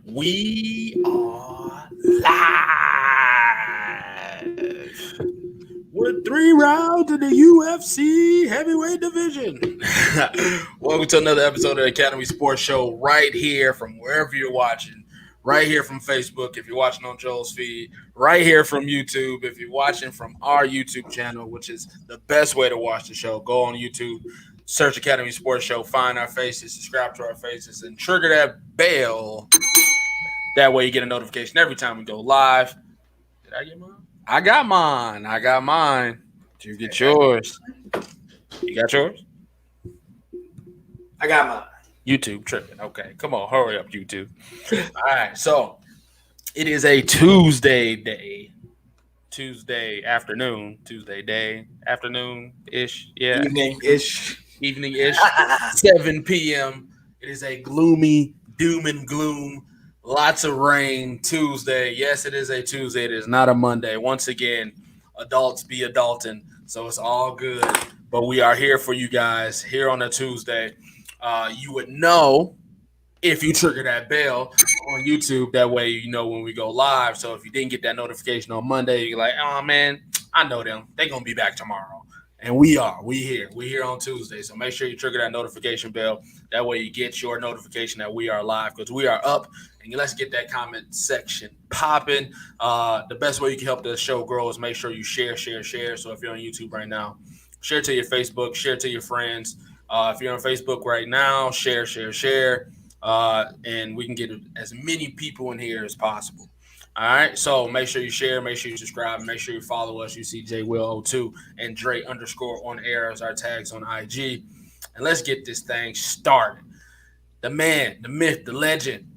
We are live with 3 rounds in the UFC heavyweight division. Welcome to another episode of the Academy Sports Show right here from wherever you're watching. Right here from Facebook if you're watching on Joel's feed. Right here from YouTube if you're watching from our YouTube channel, which is the best way to watch the show. Go on YouTube, search Academy Sports Show, find our faces, subscribe to our faces, and trigger that bell. That way you get a notification every time we go live. Did I get mine? I got mine. Did you get yours? You got yours? I got mine. YouTube tripping. Okay, come on, hurry up, YouTube. All right, so it is a Tuesday day. Tuesday day, afternoon-ish. Yeah. Evening-ish. 7 p.m. It is a gloomy, doom and gloom, lots of rain Tuesday. Yes, it is a Tuesday. It is not a Monday. Once again, adults be adulting, so it's all good. But we are here for you guys here on a Tuesday. You would know if you trigger that bell on YouTube. That way you know when we go live. So if you didn't get that notification on Monday, you're like, oh, man, I know them. They're going to be back tomorrow. And we here on Tuesday. So make sure you trigger that notification bell. That way you get your notification that we are live because we are up. And let's get that comment section popping. The best way you can help the show grow is make sure you share. So if you're on YouTube right now, share to your Facebook, share to your friends. If you're on Facebook right now, share. And we can get as many people in here as possible. All right, so make sure you share, make sure you subscribe, make sure you follow us. You see JWill02 and Dre_on air as our tags on IG. And let's get this thing started. The man, the myth, the legend,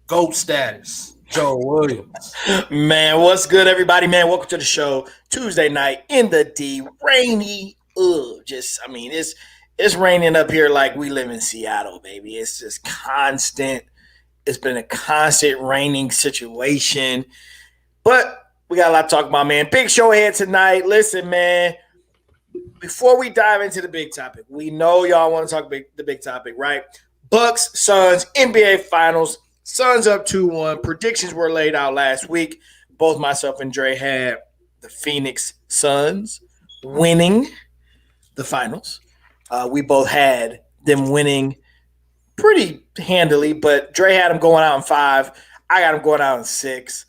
GOAT status, Joe Williams. Man, what's good, everybody? Man, welcome to the show. Tuesday night in the D, rainy. It's raining up here like we live in Seattle, baby. It's just constant. It's been a constant raining situation. But we got a lot to talk about, man. Big show ahead tonight. Listen, man, before we dive into the big topic, we know y'all want to talk the big topic, right? Bucks, Suns, NBA Finals. Suns up 2-1. Predictions were laid out last week. Both myself and Dre had the Phoenix Suns winning the Finals. We both had them winning pretty handily, but Dre had him going out in 5. I got him going out in 6.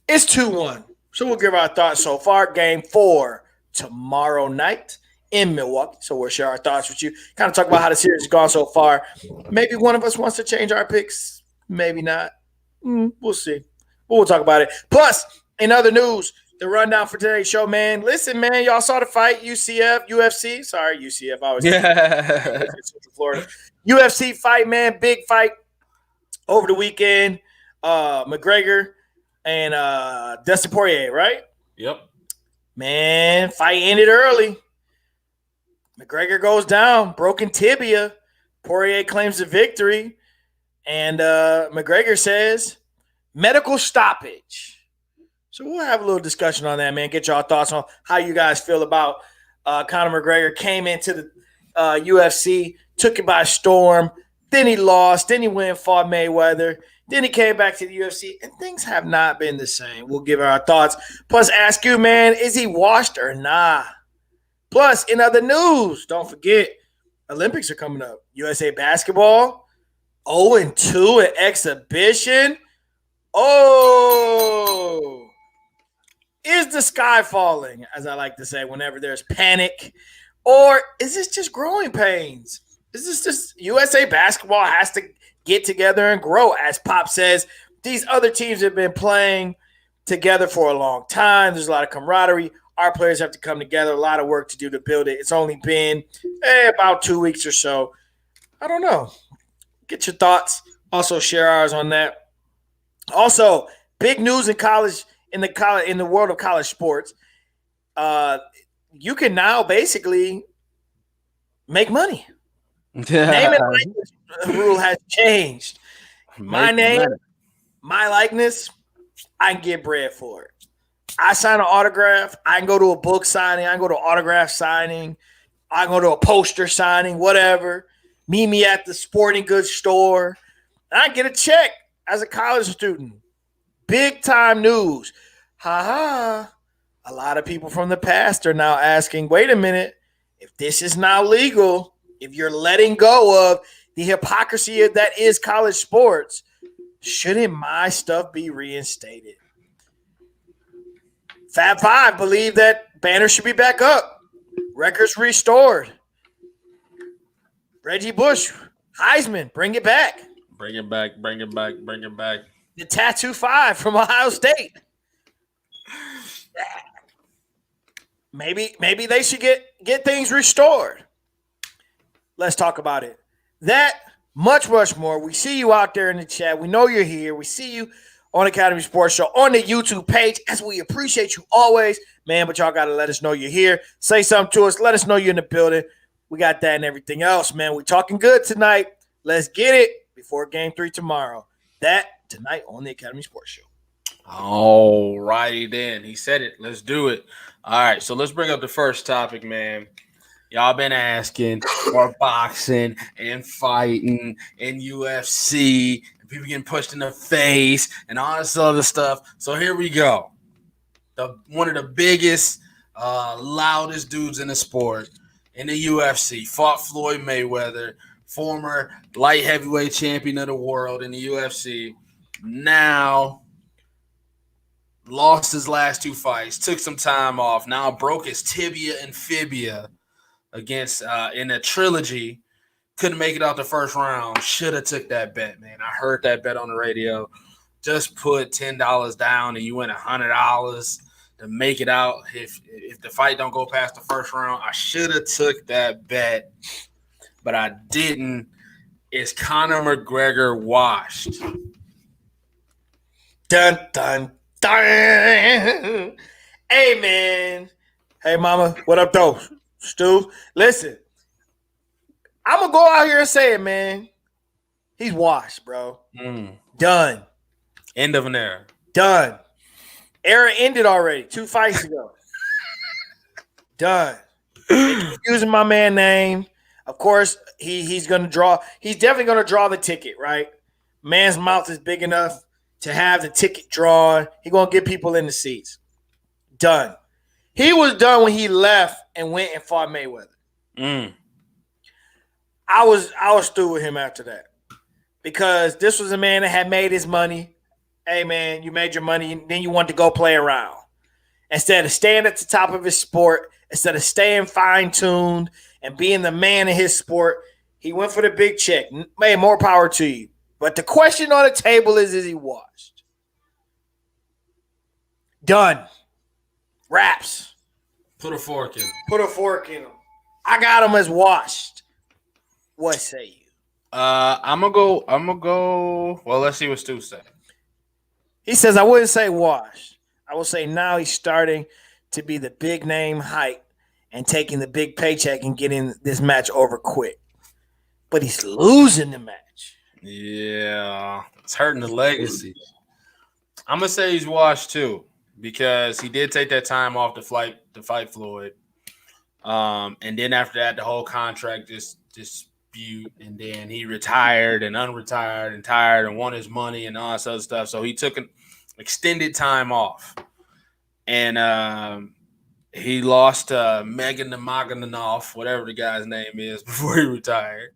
It's 2-1. So we'll give our thoughts so far. Game 4 tomorrow night in Milwaukee. So we'll share our thoughts with you. Kind of talk about how the series has gone so far. Maybe one of us wants to change our picks. Maybe not. We'll see. But we'll talk about it. Plus, in other news, the rundown for today's show, man. Listen, man, y'all saw the fight, UFC. Sorry, UCF. I was in Central Florida. UFC fight, man. Big fight over the weekend. McGregor and Dustin Poirier, right? Yep. Man, fight ended early. McGregor goes down, broken tibia. Poirier claims the victory. And McGregor says, medical stoppage. So we'll have a little discussion on that, man. Get y'all thoughts on how you guys feel about Conor McGregor. Came into the UFC, took it by storm. Then he lost. Then he went and fought Mayweather. Then he came back to the UFC, and things have not been the same. We'll give our thoughts. Plus, ask you, man, is he washed or nah? Plus, in other news, don't forget, Olympics are coming up. USA Basketball, 0-2 at exhibition. Oh! Is the sky falling, as I like to say, whenever there's panic? Or is this just growing pains? Is this just USA Basketball has to get together and grow? As Pop says, these other teams have been playing together for a long time. There's a lot of camaraderie. Our players have to come together. A lot of work to do to build it. It's only been about 2 weeks or so. I don't know. Get your thoughts. Also share ours on that. Also, big news in college. In the world of college sports, you can now basically make money. Name and likeness rule has changed. My name, my likeness, I can get bread for it. I sign an autograph. I can go to a book signing. I can go to an autograph signing. I can go to a poster signing, whatever. Meet me at the sporting goods store. And I get a check as a college student. Big time news. Ha ha. A lot of people from the past are now asking, wait a minute, if this is now legal, if you're letting go of the hypocrisy that is college sports, shouldn't my stuff be reinstated? Fab Five believe that banners should be back up, records restored. Reggie Bush, Heisman, bring it back. Bring it back, bring it back, bring it back. The Tattoo Five from Ohio State. Maybe they should get things restored. Let's talk about it. That much more. We see you out there in the chat. We know you're here. We see you on Academy Sports Show on the YouTube page, as we appreciate you always, man. But y'all gotta let us know you're here. Say something to us. Let us know you're in the building. We got that and everything else, man. We talking good tonight. Let's get it before Game 3 tomorrow. That tonight on the Academy Sports Show. All righty then. He said it. Let's do it. All right, so let's bring up the first topic, man. Y'all been asking for boxing and fighting and UFC and people getting pushed in the face and all this other stuff. So here we go. One of the biggest, loudest dudes in the sport in the UFC fought Floyd Mayweather, former light heavyweight champion of the world in the UFC. Now lost his last two fights, took some time off, now broke his tibia and fibia against in a trilogy. Couldn't make it out the first round. Should have took that bet, man. I heard that bet on the radio. Just put $10 down and you win $100 to make it out. If the fight don't go past the first round, I should have took that bet, but I didn't. Is Conor McGregor washed? Dun dun dun. Hey man. Hey mama, what up though? Stu, listen. I'm gonna go out here and say it, man. He's washed, bro. Done. End of an era. Done. Era ended already 2 fights ago. Done. Using my man name. Of course, he's gonna draw. He's definitely gonna draw the ticket, right? Man's mouth is big enough to have the ticket drawn. He's gonna get people in the seats. Done. He was done when he left and went and fought Mayweather. I was through with him after that, because this was a man that had made his money. Hey man, you made your money, and then you want to go play around instead of staying at the top of his sport, instead of staying fine-tuned and being the man in his sport. He went for the big check. Man, more power to you. But the question on the table is he washed? Done. Wraps. Put a fork in him. Put a fork in him. I got him as washed. What say you? I'm gonna go. Well, let's see what Stu said. He says, I wouldn't say washed. I will say now he's starting to be the big name hype and taking the big paycheck and getting this match over quick. But he's losing the match. Yeah, it's hurting the legacy. I'm gonna say he's washed too, because he did take that time off to fight Floyd, and then after that, the whole contract dispute, and then he retired and unretired and tired and won his money and all this other stuff. So he took an extended time off, and he lost Megan Namaganov, whatever the guy's name is, before he retired.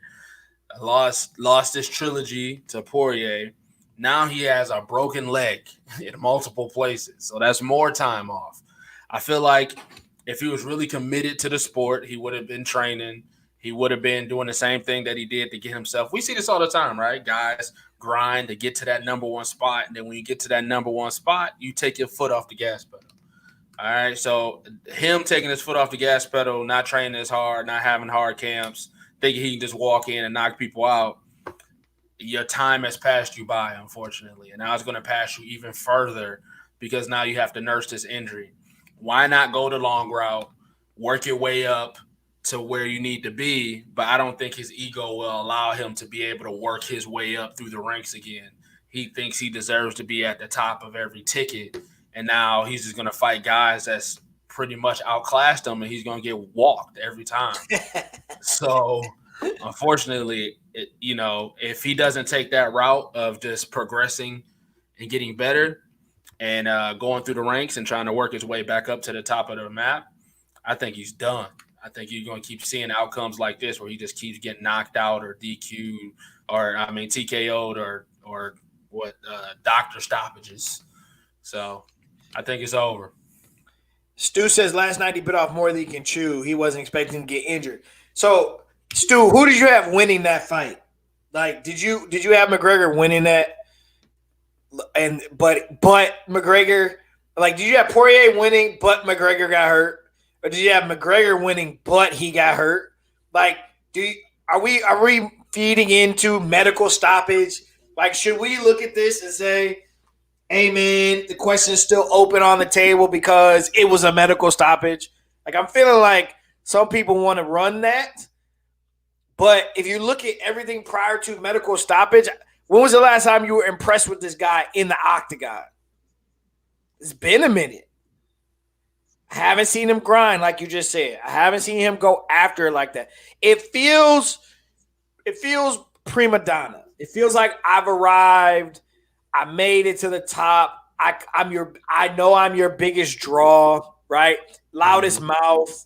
Lost this trilogy to Poirier. Now he has a broken leg in multiple places. So that's more time off. I feel like if he was really committed to the sport, he would have been training. He would have been doing the same thing that he did to get himself. We see this all the time, right? Guys grind to get to that number one spot. And then when you get to that number one spot, you take your foot off the gas pedal. All right. So him taking his foot off the gas pedal, not training as hard, not having hard camps, thinking he can just walk in and knock people out, your time has passed you by, unfortunately. And now it's going to pass you even further, because now you have to nurse this injury. Why not go the long route, work your way up to where you need to be? But I don't think his ego will allow him to be able to work his way up through the ranks again. He thinks he deserves to be at the top of every ticket. And now he's just going to fight guys that's pretty much outclassed him, and he's going to get walked every time. So unfortunately, if he doesn't take that route of just progressing and getting better and going through the ranks and trying to work his way back up to the top of the map, I think he's done. I think you're going to keep seeing outcomes like this where he just keeps getting knocked out or DQ'd or TKO'd or doctor stoppages. So I think it's over. Stu says last night he bit off more than he can chew. He wasn't expecting to get injured. So, Stu, who did you have winning that fight? Like, did you have McGregor winning that? And but McGregor, like, did you have Poirier winning, but McGregor got hurt, or did you have McGregor winning, but he got hurt? Like, are we feeding into medical stoppage? Like, should we look at this and say, hey, man, the question is still open on the table because it was a medical stoppage? Like, I'm feeling like some people want to run that. But if you look at everything prior to medical stoppage, when was the last time you were impressed with this guy in the octagon? It's been a minute. I haven't seen him grind like you just said. I haven't seen him go after it like that. It feels prima donna. It feels like I've arrived. I made it to the top. I know I'm your biggest draw, right? Loudest mouth.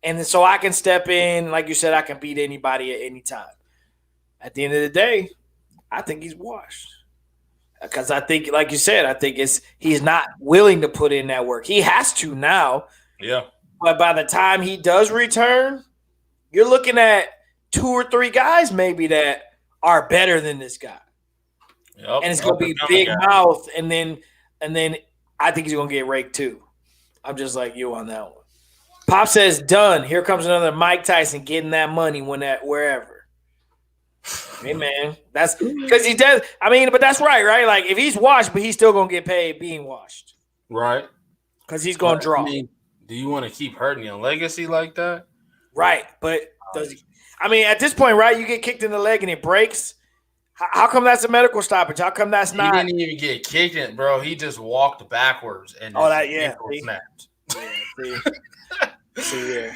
And so I can step in, like you said, I can beat anybody at any time. At the end of the day, I think he's washed. Because I think, like you said, I think he's not willing to put in that work. He has to now. Yeah. But by the time he does return, you're looking at 2 or 3 guys maybe that are better than this guy. Yep. And it's going to be big mouth, and then I think he's going to get raked too. I'm just like you on that one. Pop says, done. Here comes another Mike Tyson getting that money wherever. Hey, man. That's because he does. I mean, but that's right? Like, if he's washed, but he's still going to get paid being washed. Right. Because he's going to draw. I mean, do you want to keep hurting your legacy like that? Right. But does he? I mean, at this point, right, you get kicked in the leg and it breaks. How come that's a medical stoppage? How come that's not? He didn't even get kicked in, bro. He just walked backwards and snapped. Yeah.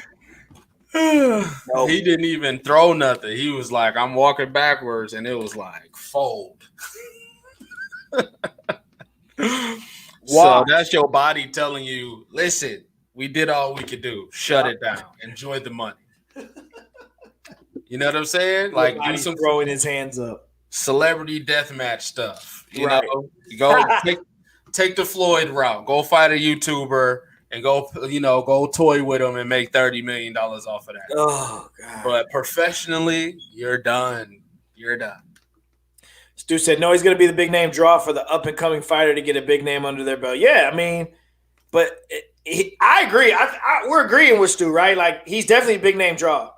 Nope. He didn't even throw nothing. He was like, I'm walking backwards, and it was like, fold. So that's your body telling you, listen, we did all we could do. Shut it down. Enjoy the money. You know what I'm saying? Like, do some throwing his hands up. Celebrity deathmatch stuff. You know, go take the Floyd route. Go fight a YouTuber and go toy with him and make $30 million off of that. Oh God! But professionally, you're done. You're done. Stu said, no, he's going to be the big name draw for the up and coming fighter to get a big name under their belt. Yeah, I mean, but I agree. We're agreeing with Stu, right? Like, he's definitely a big name draw.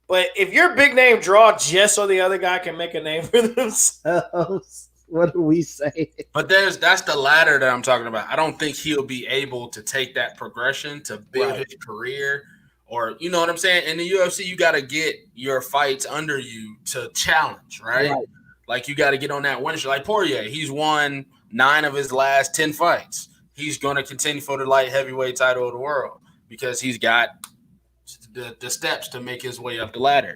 But if you're a big name draw just so the other guy can make a name for themselves, what do we say? But that's the ladder that I'm talking about. I don't think he'll be able to take that progression to build his career, or you know what I'm saying? In the UFC, you got to get your fights under you to challenge, right? Like, you got to get on that winning streak. Like Poirier, he's won 9 of his last 10 fights. He's going to continue for the light heavyweight title of the world because he's got the steps to make his way up the ladder.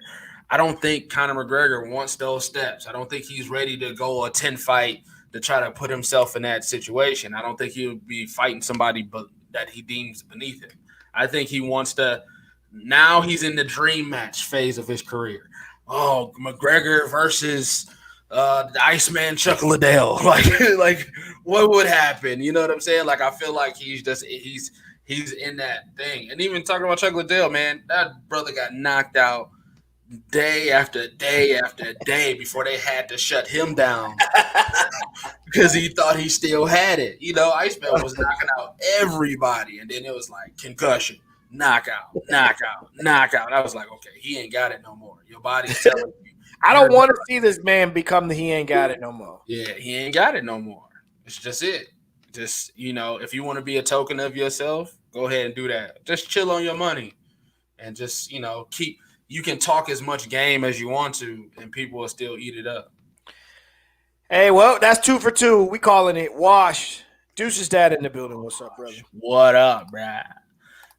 I don't think Conor McGregor wants those steps. I don't think he's ready to go a 10 fight to try to put himself in that situation. I don't think he'll be fighting somebody that he deems beneath him. I think he wants to – now he's in the dream match phase of his career. Oh, McGregor versus the Iceman Chuck Liddell. Like what would happen? You know what I'm saying? Like, I feel like he's in that thing. And even talking about Chuck Liddell, man, that brother got knocked out day after day after day before they had to shut him down because he thought he still had it. You know, Iceman was knocking out everybody, and then it was like concussion, knockout. I was like, okay, he ain't got it no more. Your body's telling you. I don't want to see this man become the he ain't got it no more. Yeah, he ain't got it no more. It's just it. Just, if you want to be a token of yourself, go ahead and do that. Just chill on your money and just, you can talk as much game as you want to and people will still eat it up. Hey, well, that's 2 for 2. We calling it wash. Deuce's dad in the building. What's up, brother? What up, bruh?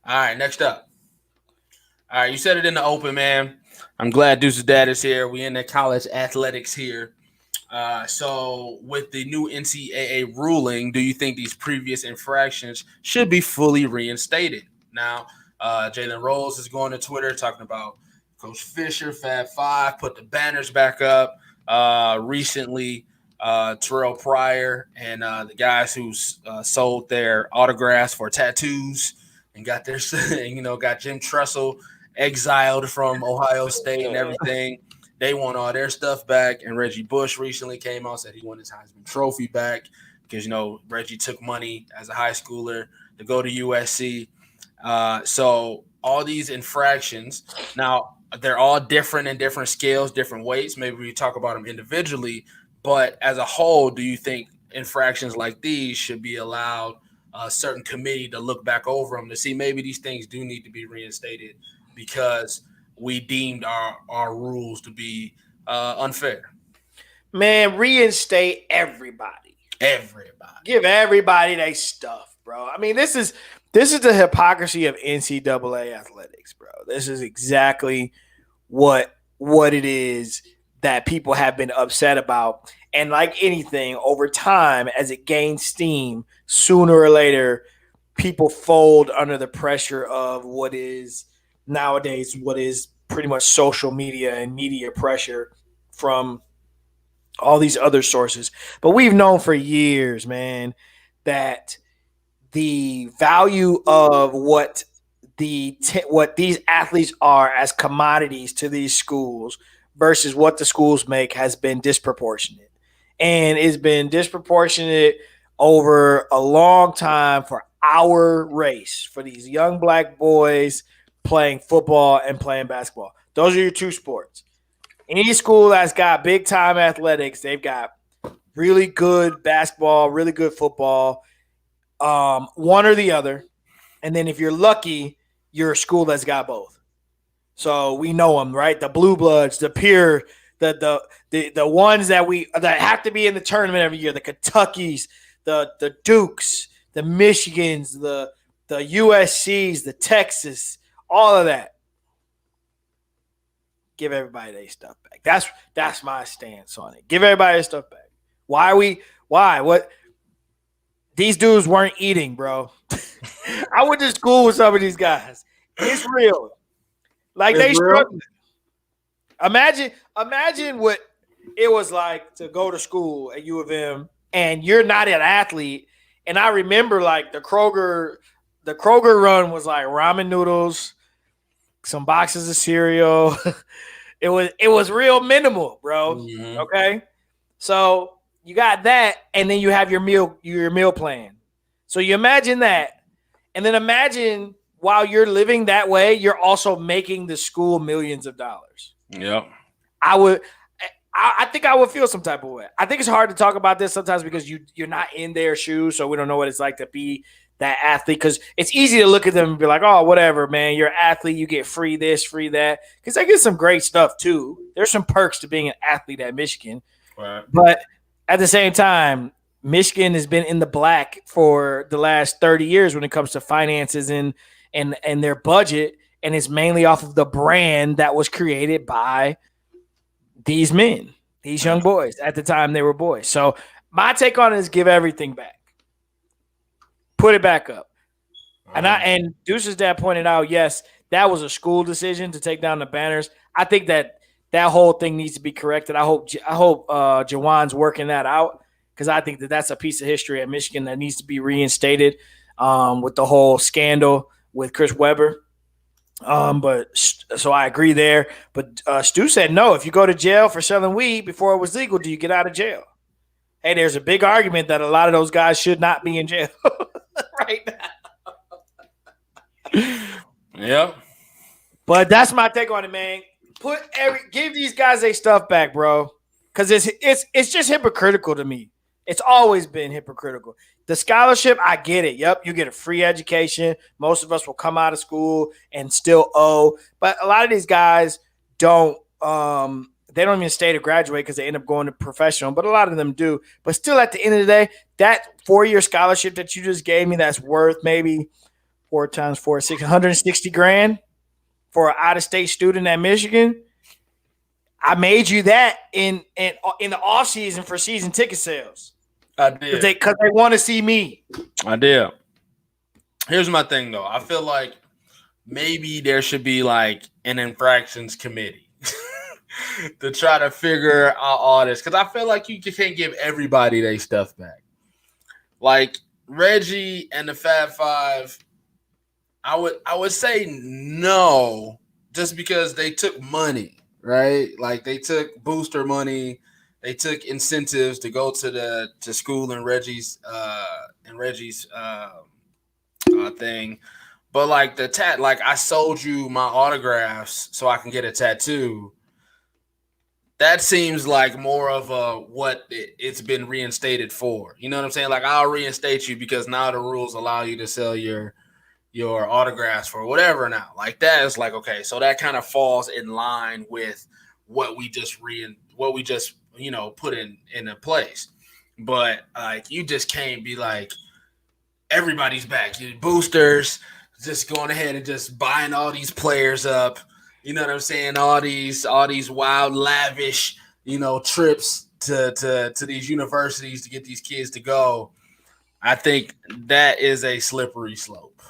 All right, next up. All right, you said it in the open, man. I'm glad Deuce's dad is here. We in the college athletics here. So, with the new NCAA ruling, do you think these previous infractions should be fully reinstated? Now, Jalen Rose is going to Twitter talking about Coach Fisher, Fab Five, put the banners back up. Recently, Terrell Pryor and the guys who sold their autographs for tattoos and got their, got Jim Tressel exiled from Ohio State and everything. They want all their stuff back. And Reggie Bush recently came out, said he wanted his Heisman Trophy back because, Reggie took money as a high schooler to go to USC. So all these infractions, now they're all different in different scales, different weights. Maybe we talk about them individually. But as a whole, do you think infractions like these should be allowed a certain committee to look back over them to see maybe these things do need to be reinstated because we deemed our rules to be unfair? Man, reinstate everybody. Everybody. Give everybody their stuff, bro. I mean, this is the hypocrisy of NCAA athletics, bro. This is exactly what it is that people have been upset about. And like anything, over time, as it gains steam, sooner or later, people fold under the pressure of what is nowadays what is pretty much social media and media pressure from all these other sources. But we've known for years, man, that the value of what what these athletes are as commodities to these schools versus what the schools make has been disproportionate. And it's been disproportionate over a long time for our race, for these young black boys playing football and playing basketball. Those are your two sports. Any school that's got big time athletics, they've got really good basketball, really good football, one or the other. And then if you're lucky, you're a school that's got both. So we know them, right? The blue bloods, the pure, the ones that have to be in the tournament every year, the Kentuckys, the Dukes, the Michigans, the USCs, the Texas, all of that. Give everybody their stuff back. That's my stance on it. Give everybody their stuff back. Why? What? These dudes weren't eating, bro. I went to school with some of these guys. It's real. Like they struggled. Imagine what it was like to go to school at U of M and you're not an athlete. And I remember like the Kroger run was like ramen noodles, some boxes of cereal. It was real minimal, bro. Mm-hmm. Okay. So you got that, and then you have your meal plan. So you imagine that, and then imagine while you're living that way, you're also making the school millions of dollars. Yep. I think I would feel some type of way. I think it's hard to talk about this sometimes because you're not in their shoes, so we don't know what it's like to be that athlete. Because it's easy to look at them and be like, "Oh, whatever, man. You're an athlete. You get free this, free that." Because they get some great stuff too. There's some perks to being an athlete at Michigan, right. But at the same time, Michigan has been in the black for the last 30 years when it comes to finances and their budget, and it's mainly off of the brand that was created by these men, these young boys. At the time, they were boys. So my take on it is give everything back. Put it back up. And Deuce's dad pointed out, yes, that was a school decision to take down the banners. I think that whole thing needs to be corrected. I hope Jawan's working that out because I think that that's a piece of history at Michigan that needs to be reinstated with the whole scandal with Chris Webber. So I agree there. But Stu said, no, if you go to jail for selling weed before it was legal, do you get out of jail? Hey, there's a big argument that a lot of those guys should not be in jail right now. Yeah. But that's my take on it, man. Give these guys their stuff back, bro. Because it's just hypocritical to me. It's always been hypocritical. The scholarship, I get it. Yep, you get a free education. Most of us will come out of school and still owe. But a lot of these guys don't they don't even stay to graduate because they end up going to professional. But a lot of them do. But still, at the end of the day, that 4-year scholarship that you just gave me that's worth maybe 4 times 4, $660,000. for an out-of-state student at Michigan, I made you that in the off season for season ticket sales. I did. Because they want to see me. I did. Here's my thing, though. I feel like maybe there should be like an infractions committee to try to figure out all this, because I feel like you can't give everybody their stuff back. Like Reggie and the Fab Five, I would say no, just because they took money, right? Like they took booster money, they took incentives to go to school in Reggie's thing. But like like I sold you my autographs so I can get a tattoo. That seems like more of a what it's been reinstated for. You know what I'm saying? Like I'll reinstate you because now the rules allow you to sell your autographs for whatever now. Like that is like, okay, so that kind of falls in line with what we just put in a place. But like you just can't be like everybody's back. Your boosters just going ahead and just buying all these players up. You know what I'm saying? All these wild, lavish, trips to these universities to get these kids to go. I think that is a slippery slope.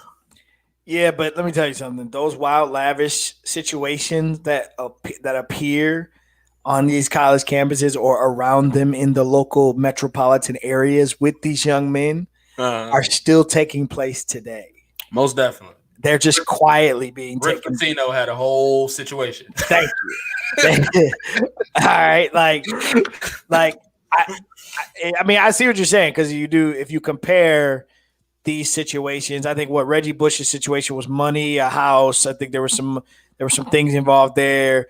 Yeah, but let me tell you something. Those wild, lavish situations that appear on these college campuses or around them in the local metropolitan areas with these young men are still taking place today. Most definitely. They're just quietly being Rick taken. Pitino had a whole situation. Thank you. All right, I mean, I see what you're saying, because if you compare these situations, I think what Reggie Bush's situation was money, a house. I think there were some things involved there.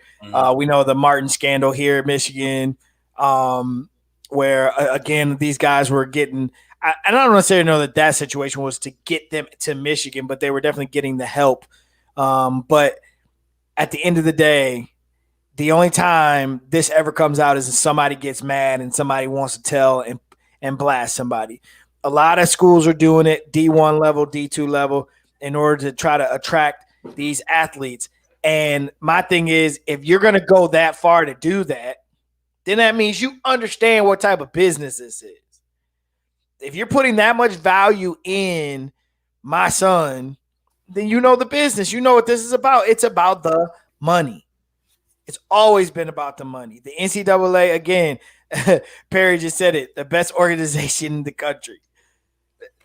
We know the Martin scandal here in Michigan, where again these guys were getting. I don't necessarily know that situation was to get them to Michigan, but they were definitely getting the help. But at the end of the day, the only time this ever comes out is if somebody gets mad and somebody wants to tell and blast somebody. A lot of schools are doing it, D1 level, D2 level, in order to try to attract these athletes. And my thing is, if you're going to go that far to do that, then that means you understand what type of business this is. If you're putting that much value in my son, then you know the business. You know what this is about. It's about the money. It's always been about the money. The NCAA, again, Perry just said it, the best organization in the country.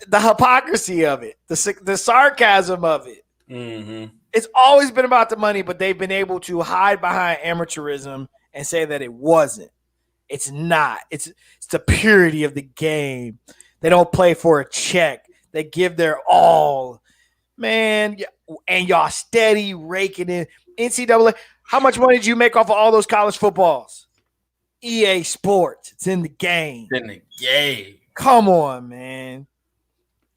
The hypocrisy of it, the sarcasm of it. Mm-hmm. It's always been about the money, but they've been able to hide behind amateurism and say that it wasn't. It's not. It's the purity of the game. They don't play for a check. They give their all. Man, and y'all steady raking in. NCAA, how much money did you make off of all those college footballs? EA Sports. It's in the game. It's in the game. Come on, man.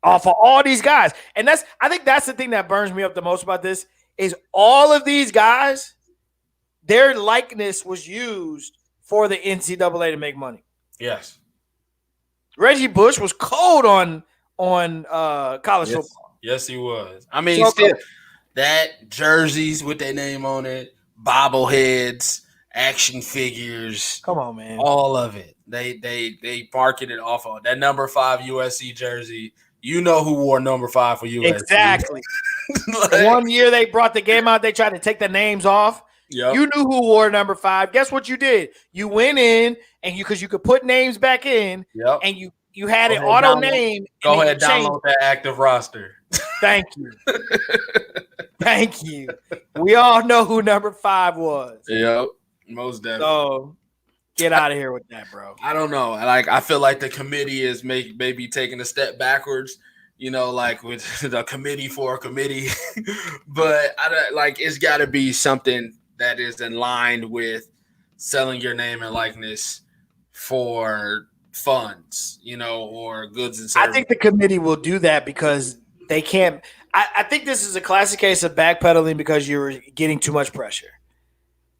Off of all these guys. And I think that's the thing that burns me up the most about this is all of these guys, their likeness was used for the NCAA to make money. Yes. Reggie Bush was cold on college football. Yes, he was. I mean, still that jerseys with their name on it, bobbleheads, action figures. Come on, man. All of it. They marketed off of that number 5 USC jersey. You know who wore number 5 for USC. Exactly. One year they brought the game out, they tried to take the names off. Yep. You knew who wore number 5. Guess what you did? You went in and because you could put names back in, yep. And you had an auto name. Go ahead, download that active roster. Thank you. Thank you. We all know who number 5 was. Yep, most definitely. So get out of here with that, bro. I don't know. I feel like the committee is maybe taking a step backwards. Like with the committee for a committee, but it's got to be something that is in line with selling your name and likeness for funds, or goods and services. I think the committee will do that because they can't. I think this is a classic case of backpedaling because you're getting too much pressure.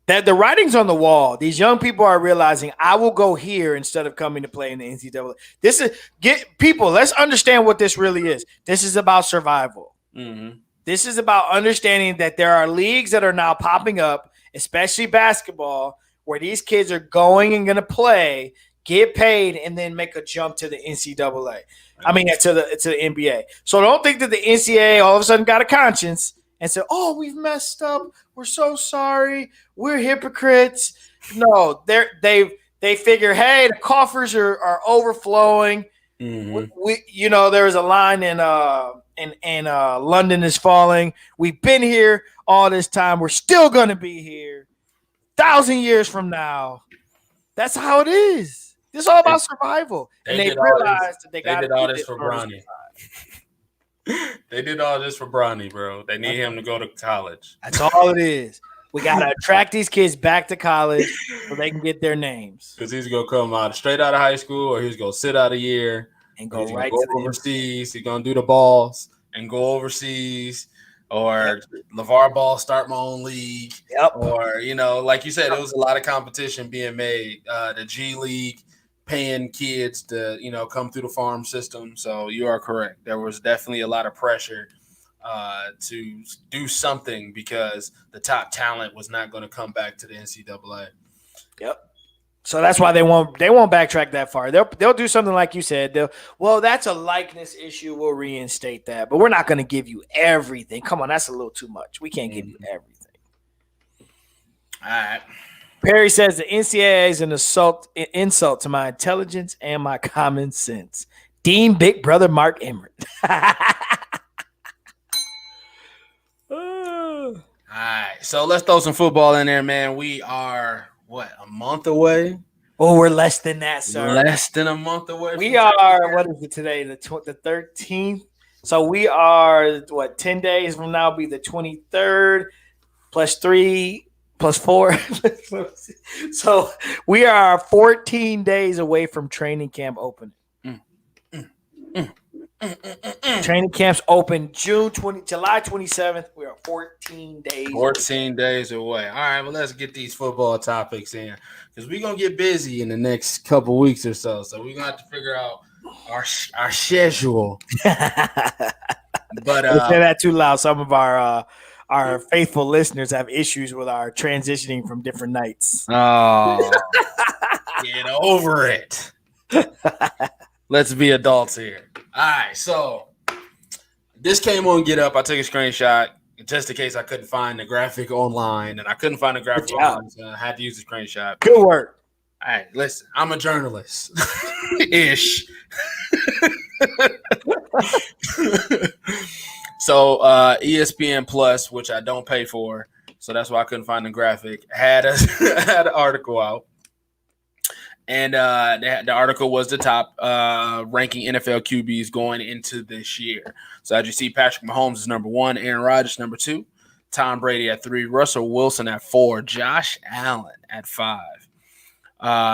That the writing's on the wall. These young people are realizing I will go here instead of coming to play in the NCAA. Let's understand what this really is. This is about survival. Mm-hmm. This is about understanding that there are leagues that are now popping up, especially basketball, where these kids are going and going to play, get paid, and then make a jump to the NCAA. I mean, to the NBA. So don't think that the NCAA all of a sudden got a conscience and said, "Oh, we've messed up. We're so sorry. We're hypocrites." No, they figure, hey, the coffers are overflowing. We there was a line in London is falling. We've been here all this time. We're still gonna be here 1,000 years from now. That's how it is. This is all about survival. And they realized that they did all this for Bronny. They did all this for Bronny, bro. They need him to go to college. That's all it is. We got to attract these kids back to college so they can get their names. Because he's going to come straight out of high school, or he's going to sit out a year and go right to overseas. He's going to do the balls and go overseas. Or LeVar Ball, start my own league. Or, like you said, there was a lot of competition being made. The G League paying kids to, come through the farm system. So you are correct. There was definitely a lot of pressure to do something because the top talent was not going to come back to the NCAA. Yep. So that's why they won't backtrack that far. They'll do something like you said. That's a likeness issue. We'll reinstate that, but we're not going to give you everything. Come on, that's a little too much. We can't give you everything. All right. Perry says the NCAA is an insult to my intelligence and my common sense. Dean Big Brother Mark Emmert. All right. So let's throw some football in there, man. We are, a month away? Oh, we're less than that, sir. Less than a month away? We are, what is it today? The 13th? So we are, 10 days from now will be the 23rd plus 3 plus 4. So we are 14 days away from training camp opening. Training camps open July 27th. We are 14 days. 14 days away. All right, well, let's get these football topics in because we're gonna get busy in the next couple weeks or so. So we're gonna have to figure out our schedule. But don't say that too loud. Some of our faithful listeners have issues with our transitioning from different nights. Oh, get over it. Let's be adults here. All right, so this came on Get Up. I took a screenshot just in case I couldn't find the graphic online, and I couldn't find the graphic online, so I had to use the screenshot. Good work. All right, listen, I'm a journalist. Ish. So ESPN Plus, which I don't pay for, so that's why I couldn't find the graphic, had an article out. And the article was the top ranking NFL QBs going into this year. So as you see, Patrick Mahomes is number 1, Aaron Rodgers number 2, Tom Brady at 3, Russell Wilson at 4, Josh Allen at 5,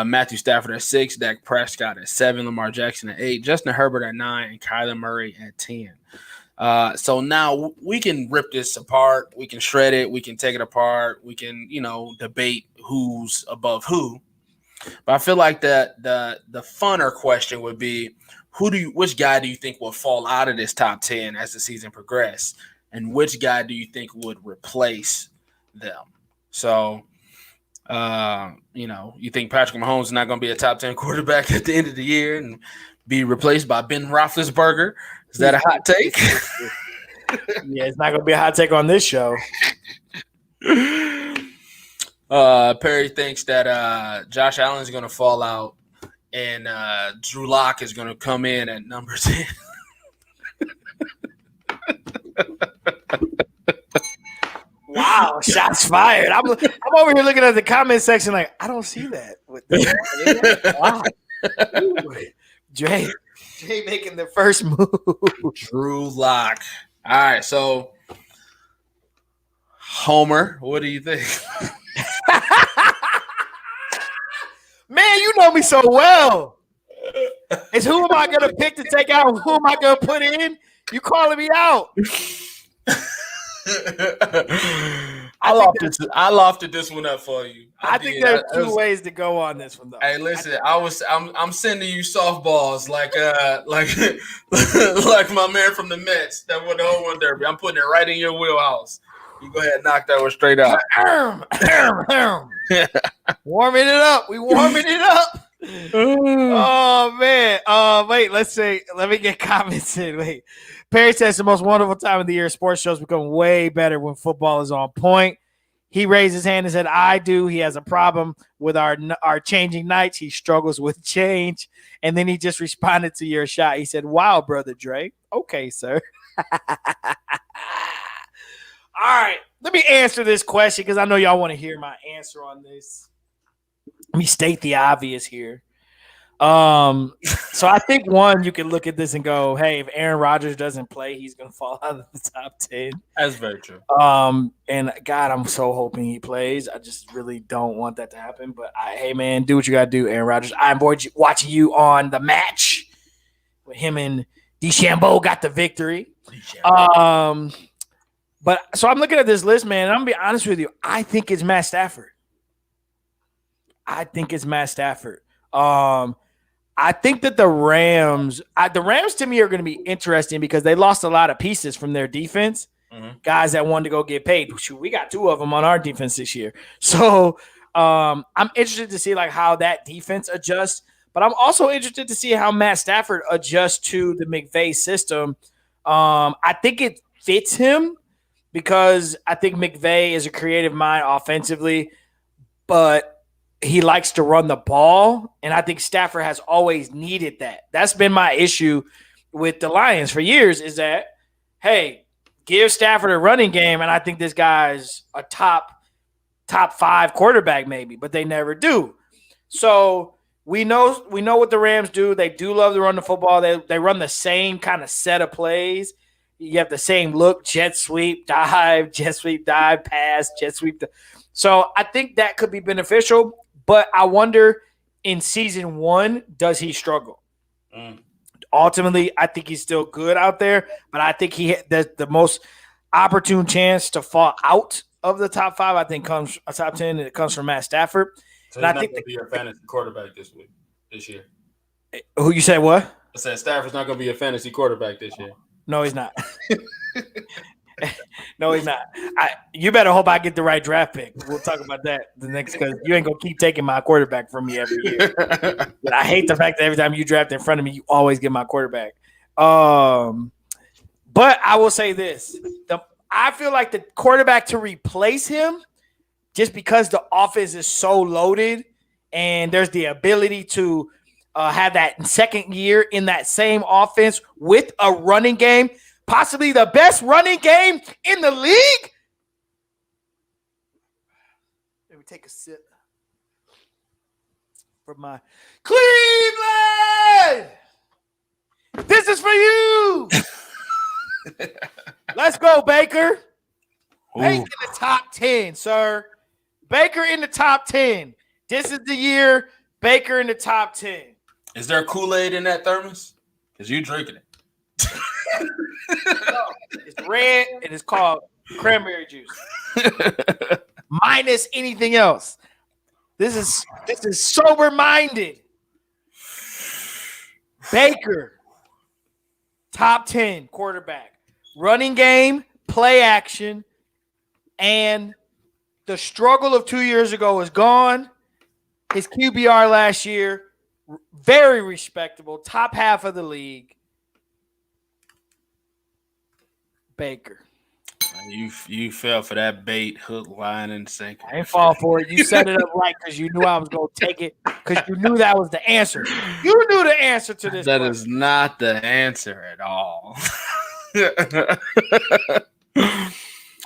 Matthew Stafford at 6, Dak Prescott at 7, Lamar Jackson at 8, Justin Herbert at 9, and Kyler Murray at 10. So now we can rip this apart. We can shred it. We can take it apart. We can, debate who's above who. But I feel like the funner question would be, which guy do you think will fall out of this top 10 as the season progresses, and which guy do you think would replace them? So, you think Patrick Mahomes is not going to be a top 10 quarterback at the end of the year and be replaced by Ben Roethlisberger? Is that a hot take? Yeah, it's not going to be a hot take on this show. Perry thinks that Josh Allen is going to fall out and Drew Lock is going to come in at number 10. Wow, shots fired. I'm over here looking at the comment section like, I don't see that. Wow. Dre making the first move. Drew Lock. All right, so Homer, what do you think? Man, you know me so well. It's who am I going to pick to take out? Who am I going to put in? You calling me out. I lofted this one up for you. I think there's two ways to go on this one, though. Hey, listen, I'm sending you softballs like like my man from the Mets that won the home run derby. I'm putting it right in your wheelhouse. You go ahead and knock that one straight out. Warming it up. We warming it up. Oh man. Wait, let me get comments in. Wait. Perry says the most wonderful time of the year. Sports shows become way better when football is on point. He raised his hand and said, I do. He has a problem with our changing nights. He struggles with change. And then he just responded to your shot. He said, wow, brother Dre. Okay, sir. All right. Let me answer this question because I know y'all want to hear my answer on this. Let me state the obvious here. So I think one, you can look at this and go, hey, if Aaron Rodgers doesn't play, he's gonna fall out of the top 10. That's very true. And God, I'm so hoping he plays. I just really don't want that to happen. But hey man, do what you gotta do, Aaron Rodgers. I enjoyed watching you on the match with him and DeChambeau got the victory. But so I'm looking at this list, man, and I'm gonna be honest with you. I think it's Matt Stafford. I think that the Rams to me are going to be interesting because they lost a lot of pieces from their defense. Mm-hmm. Guys that wanted to go get paid. Shoot, we got two of them on our defense this year. So I'm interested to see like how that defense adjusts. But I'm also interested to see how Matt Stafford adjusts to the McVay system. I think it fits him because I think McVay is a creative mind offensively, but he likes to run the ball, and I think Stafford has always needed that. That's been my issue with the Lions for years is that, hey, give Stafford a running game, and I think this guy's a top 5 quarterback maybe, but they never do. So we know what the Rams do. They do love to run the football. They run the same kind of set of plays. You have the same look, jet sweep, dive, pass, jet sweep. So I think that could be beneficial. But I wonder in season 1, does he struggle? Ultimately, I think he's still good out there, but I think the most opportune chance to fall out of the top 5, I think comes a top 10, and it comes from Matt Stafford. So he's not going to be your fantasy quarterback this year. Who you say what? I said Stafford's not going to be a fantasy quarterback this year. No, he's not. No, he's not. You better hope I get the right draft pick. We'll talk about that the next because you ain't gonna keep taking my quarterback from me every year. But I hate the fact that every time you draft in front of me, you always get my quarterback. But I will say this: I feel like the quarterback to replace him, just because the offense is so loaded and there's the ability to have that second year in that same offense with a running game. Possibly the best running game in the league. Let me take a sip from my Cleveland. This is for you. Let's go, Baker. Baker in the top 10, sir. Baker in the top 10. This is the year Baker in the top 10. Is there Kool-Aid in that thermos? Because you drinking it. No, it's red and it's called cranberry juice. Minus anything else. This is sober-minded. Baker, top 10 quarterback. Running game, play action, and the struggle of 2 years ago is gone. His QBR last year, very respectable, top half of the league. Baker. You fell for that bait, hook, line, and sinker. I ain't fall for it. You set it up right because you knew I was going to take it because you knew that was the answer. You knew the answer to this. That question is not the answer at all.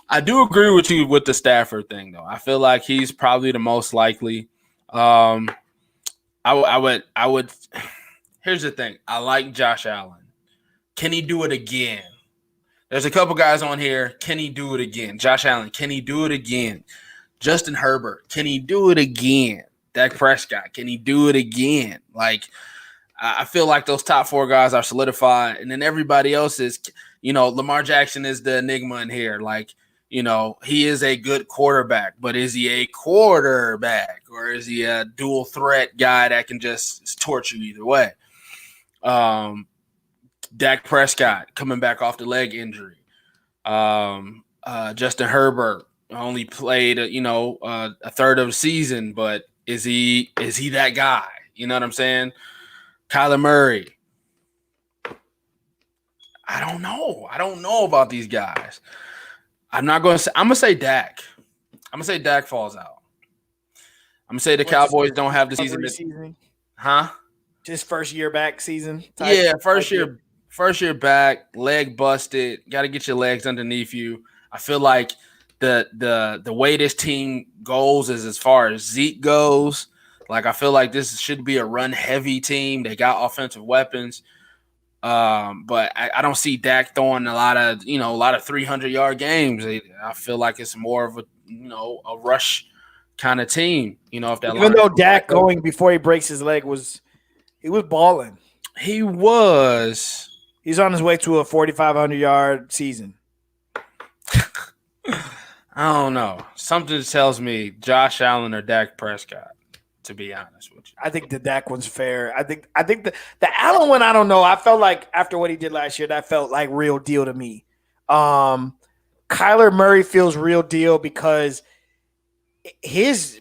I do agree with you with the Stafford thing, though. I feel like he's probably the most likely. I would. Here's the thing. I like Josh Allen. Can he do it again? There's a couple guys on here. Can he do it again? Josh Allen, can he do it again? Justin Herbert, can he do it again? Dak Prescott, can he do it again? Like, I feel like those top 4 guys are solidified, and then everybody else is, Lamar Jackson is the enigma in here. Like, he is a good quarterback, but is he a quarterback or is he a dual threat guy that can just torch you either way? Dak Prescott coming back off the leg injury. Justin Herbert only played, a third of the season, but is he that guy? You know what I'm saying? Kyler Murray. I don't know. I don't know about these guys. I'm going to say Dak. I'm going to say Dak falls out. I'm going to say the Cowboys don't have the season. Huh? Just first year back season? Yeah, first year back, leg busted. Got to get your legs underneath you. I feel like the way this team goes is as far as Zeke goes. Like, I feel like this should be a run-heavy team. They got offensive weapons. But I don't see Dak throwing a lot of 300-yard games. I feel like it's more of a rush kind of team. If that even though Dak going before he breaks his leg was balling. He was. He's on his way to a 4,500-yard season. I don't know. Something tells me Josh Allen or Dak Prescott, to be honest with you. I think the Dak one's fair. I think the Allen one, I don't know. I felt like after what he did last year, that felt like real deal to me. Kyler Murray feels real deal because his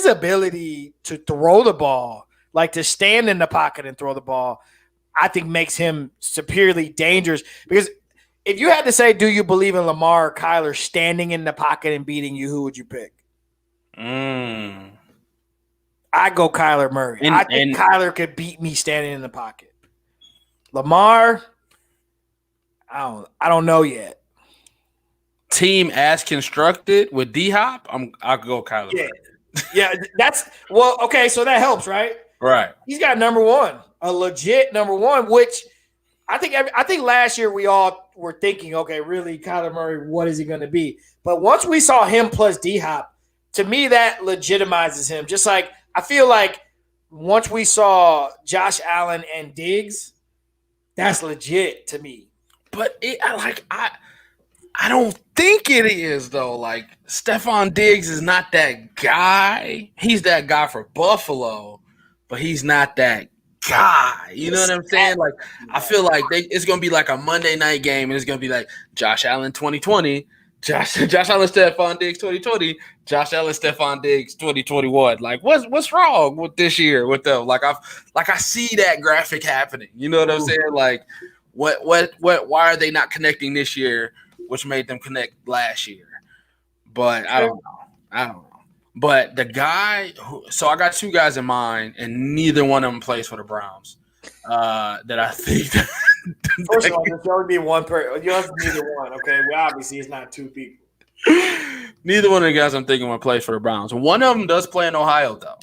ability to throw the ball, like to stand in the pocket and throw the ball, I think makes him superiorly dangerous. Because if you had to say, do you believe in Lamar or Kyler standing in the pocket and beating you, who would you pick? I go Kyler Murray. I think Kyler could beat me standing in the pocket. Lamar, I don't know yet. Team as constructed with D-Hop, I'll go Kyler Murray. Yeah, okay, so that helps, right? Right. He's got number one, a legit number one, which I think last year we all were thinking, okay, really, Kyler Murray, what is he going to be? But once we saw him plus D-Hop, to me, that legitimizes him. Just like I feel like once we saw Josh Allen and Diggs, that's legit to me. But I don't think it is, though. Like, Stephon Diggs is not that guy. He's that guy for Buffalo, but he's not that guy. You know what I'm saying? Like, I feel like it's going to be like a Monday night game, and it's going to be like Josh Allen 2020, Josh Allen, Stephon Diggs 2020, Josh Allen, Stephon Diggs 2021. Like, what's wrong with this year with them? Like, I see that graphic happening. You know what I'm saying? Like, why are they not connecting this year, which made them connect last year? But I don't know. But the guy so I got two guys in mind, and neither one of them plays for the Browns. That I think first of all, there's only be one person. You have neither one, okay? Well, obviously it's not two people. Neither one of the guys I'm thinking one plays for the Browns. One of them does play in Ohio, though.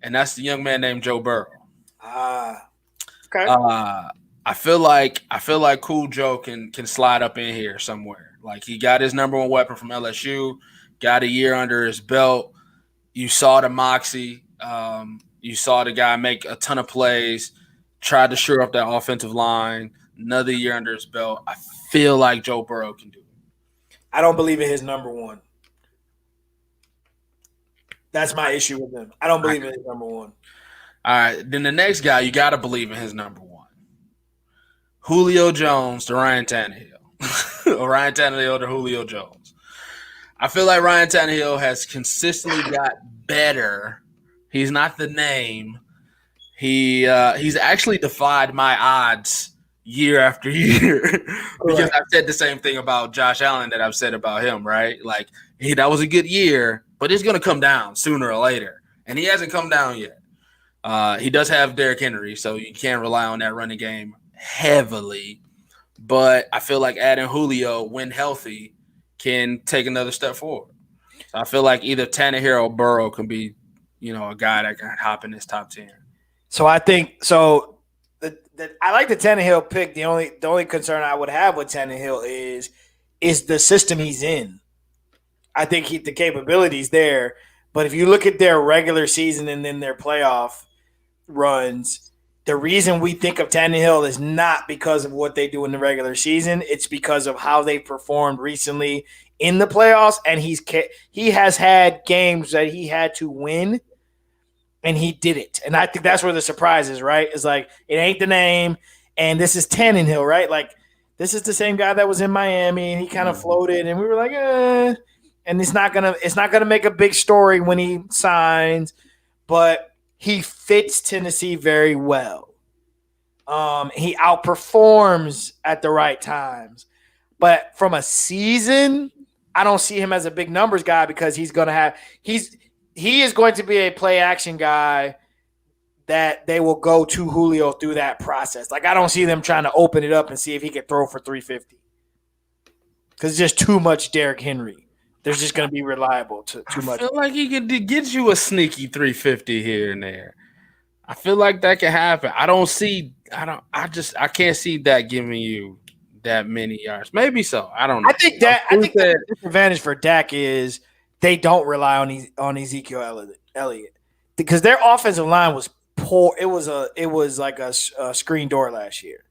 And that's the young man named Joe Burrow. Okay. I feel like Cool Joe can slide up in here somewhere. Like, he got his number one weapon from LSU, got a year under his belt. You saw the moxie. You saw the guy make a ton of plays, tried to shore up that offensive line. Another year under his belt. I feel like Joe Burrow can do it. I don't believe in his number one. That's my issue with him. I don't believe in his number one. All right. Then the next guy, you got to believe in his number one. Julio Jones to Ryan Tannehill. Or Ryan Tannehill to Julio Jones. I feel like Ryan Tannehill has consistently got better. He's not the name. He's actually defied my odds year after year because I've said the same thing about Josh Allen that I've said about him, right? Like, that was a good year, but it's going to come down sooner or later, and he hasn't come down yet. He does have Derrick Henry, so you can't rely on that running game heavily, but I feel like adding Julio when healthy can take another step forward. So I feel like either Tannehill or Burrow can be, a guy that can hop in this top 10. So I think so. I like the Tannehill pick. The only concern I would have with Tannehill is the system he's in. I think the capability's there, but if you look at their regular season and then their playoff runs, the reason we think of Tannehill is not because of what they do in the regular season. It's because of how they performed recently in the playoffs, and he has had games that he had to win, and he did it. And I think that's where the surprise is, right? It's like it ain't the name, and this is Tannenhill, right? Like this is the same guy that was in Miami, and he kind of floated, and we were like, and it's not gonna make a big story when he signs, but he fits Tennessee very well. He outperforms at the right times. But from a season, I don't see him as a big numbers guy because he is going to be a play action guy that they will go to Julio through that process. Like I don't see them trying to open it up and see if he can throw for 350. Because it's just too much Derrick Henry. There's just going to be reliable too much. I feel like he could get you a sneaky 350 here and there. I feel like that could happen. I can't see that giving you that many yards. Maybe so. I don't know. I think the disadvantage for Dak is they don't rely on Ezekiel Elliott because their offensive line was poor. It was like a screen door last year.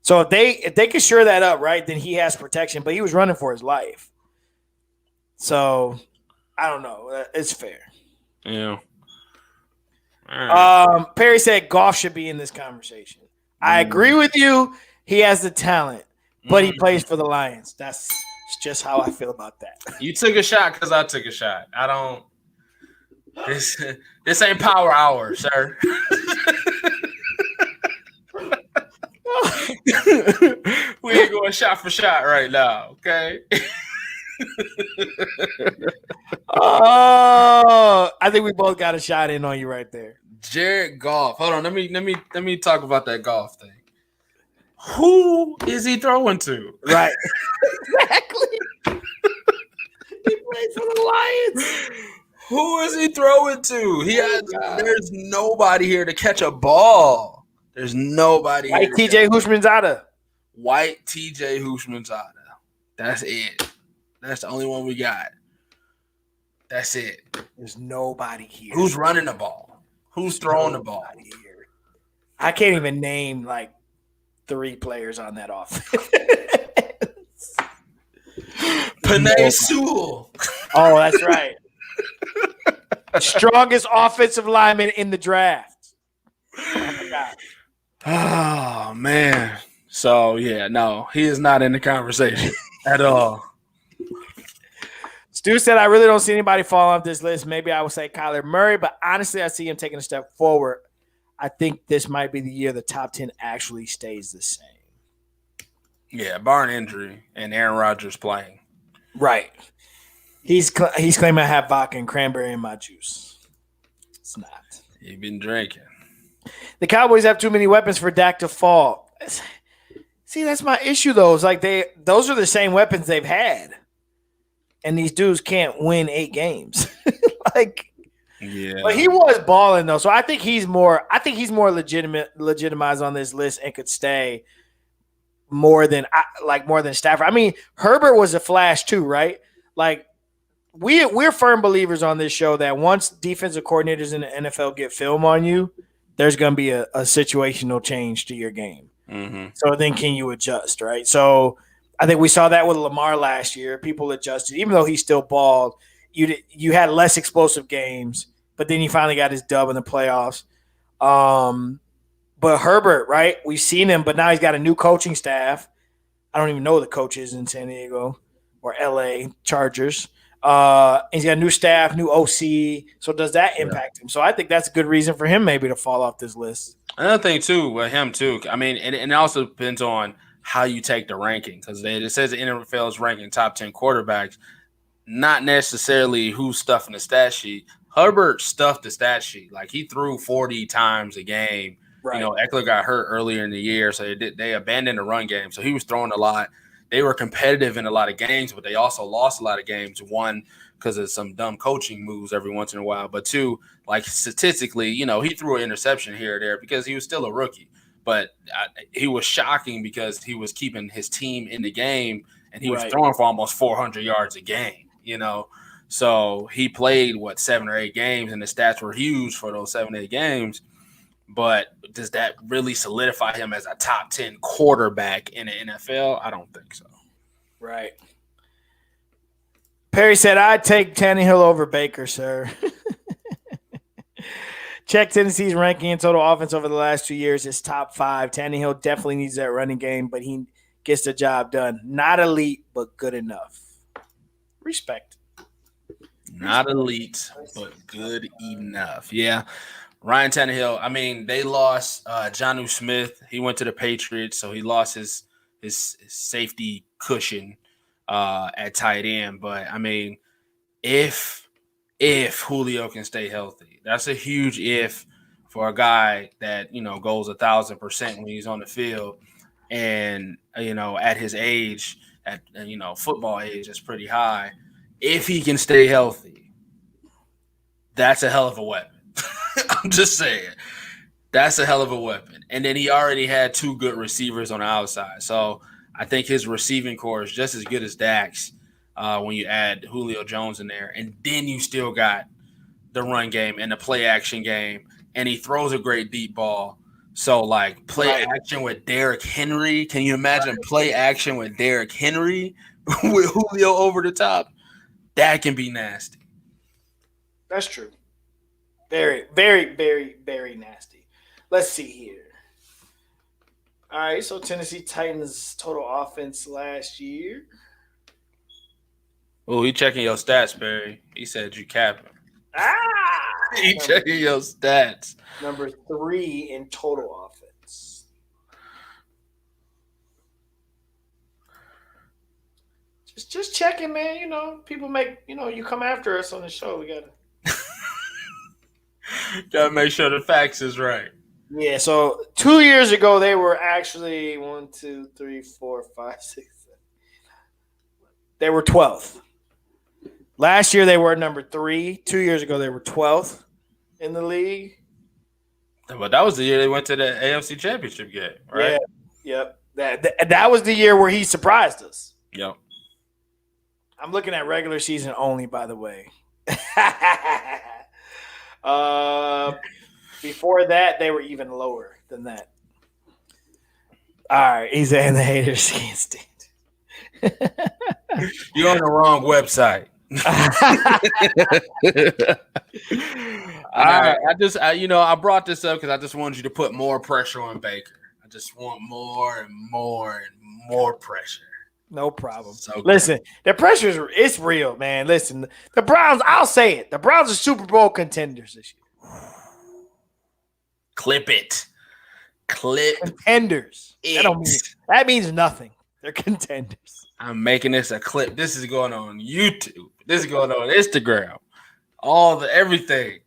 So if they can shore that up, right, then he has protection. But he was running for his life. So I don't know. It's fair. Yeah. Right. Perry said Goff should be in this conversation. I agree with you. He has the talent, but he plays for the Lions. That's just how I feel about that. You took a shot because I took a shot. I don't. This ain't power hour, sir. We ain't going shot for shot right now, okay? Oh, I think we both got a shot in on you right there. Jared Goff. Hold on, let me talk about that Goff thing. Who is he throwing to? Right. Exactly. He plays for the Lions. Who is he throwing to? There's nobody here to catch a ball. There's nobody here. TJ Houshmandzadeh. White TJ Houshmandzadeh. That's it. That's the only one we got. That's it. There's nobody here. Who's running the ball? Who's throwing the ball? Here. I can't even name like 3 players on that offense. Penei Sewell. Oh, that's right. Strongest offensive lineman in the draft. Oh my God. Oh man. So yeah, no, he is not in the conversation at all. Stu said, I really don't see anybody fall off this list. Maybe I would say Kyler Murray, but honestly, I see him taking a step forward. I think this might be the year the top 10 actually stays the same. Yeah, barring injury and Aaron Rodgers playing. Right. He's claiming I have vodka and cranberry in my juice. It's not. You've been drinking. The Cowboys have too many weapons for Dak to fall. See, that's my issue, though. It's like those are the same weapons they've had. And these dudes can't win 8 games. Yeah. But he was balling though. So I think he's more legitimized on this list and could stay more than Stafford. I mean, Herbert was a flash too, right? Like we're firm believers on this show that once defensive coordinators in the NFL get film on you, there's going to be a situational change to your game. Mm-hmm. So then can you adjust, right? So I think we saw that with Lamar last year. People adjusted, even though he still balled. You had less explosive games, but then he finally got his dub in the playoffs. But Herbert, right? We've seen him, but now he's got a new coaching staff. I don't even know the coaches in San Diego or LA Chargers. He's got a new staff, new OC. So does that impact him? So I think that's a good reason for him maybe to fall off this list. Another thing too with him too. I mean, and it also depends on how you take the ranking because it says the NFL is ranking top 10 quarterbacks, not necessarily who's stuffing the stat sheet. Herbert stuffed the stat sheet. Like he threw 40 times a game. Right. You know, Eckler got hurt earlier in the year, so they abandoned the run game. So he was throwing a lot. They were competitive in a lot of games, but they also lost a lot of games. One, because of some dumb coaching moves every once in a while. But two, like statistically, you know, he threw an interception here or there because he was still a rookie. But he was shocking because he was keeping his team in the game, and he was throwing for almost 400 yards a game, you know. So he played, 7 or 8 games, and the stats were huge for those 7 or 8 games. But does that really solidify him as a top 10 quarterback in the NFL? I don't think so. Right. Perry said, I'd take Tannehill over Baker, sir. Check Tennessee's ranking in total offense over the last 2 years. It's top 5. Tannehill definitely needs that running game, but he gets the job done. Not elite, but good enough. Respect. Not elite, but good enough. Yeah. Ryan Tannehill. I mean, they lost Jonnu Smith. He went to the Patriots, so he lost his safety cushion at tight end. But I mean, if Julio can stay healthy, that's a huge if for a guy that goes 1,000% when he's on the field, and at his age, at football age, that's pretty high. If he can stay healthy, that's a hell of a weapon. I'm just saying. That's a hell of a weapon. And then he already had 2 good receivers on the outside. So I think his receiving core is just as good as Dak's when you add Julio Jones in there. And then you still got the run game and the play action game. And he throws a great deep ball. So, like, play action with Derrick Henry. Can you imagine play action with Derrick Henry with Julio over the top? That can be nasty. That's true. Very, very, very, very nasty. Let's see here. All right, so Tennessee Titans total offense last year. Oh, he checking your stats, Barry. He said you capping. He checking your stats. Number 3 in total offense. Just checking, man. People make, you come after us on the show. We gotta make sure the facts is right. Yeah, so 2 years ago they were actually 1, 2, 3, 4, 5, 6, 7. They were 12th. Last year they were number 3. 2 years ago they were 12th in the league. But that was the year they went to the AFC Championship game, right? Yeah, yep. That was the year where he surprised us. Yep. I'm looking at regular season only, by the way. Before that, they were even lower than that. All right, he's saying the haters can't stand it. You're on the wrong website. All right. I brought this up because I just wanted you to put more pressure on Baker. I just want more and more and more pressure. No problem. So listen, the pressure it's real, man. Listen, the Browns, I'll say it. The Browns are Super Bowl contenders this year. Clip it. Contenders. That means nothing. They're contenders. I'm making this a clip. This is going on YouTube. This is going on Instagram. Everything.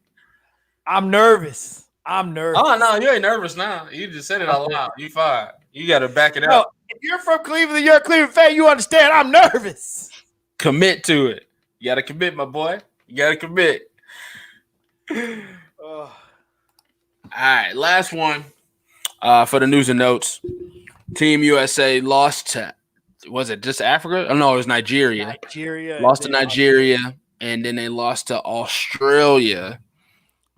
I'm nervous. Oh, no, you ain't nervous now. You just said it out loud. You fine. You got to back it up. If you're from Cleveland, you're a Cleveland fan, you understand I'm nervous. Commit to it. You got to commit, my boy. You got to commit. All right, last one for the news and notes. Team USA lost to, was it just Africa? Oh, no, it was Nigeria. Lost to Nigeria, and then they lost to Australia.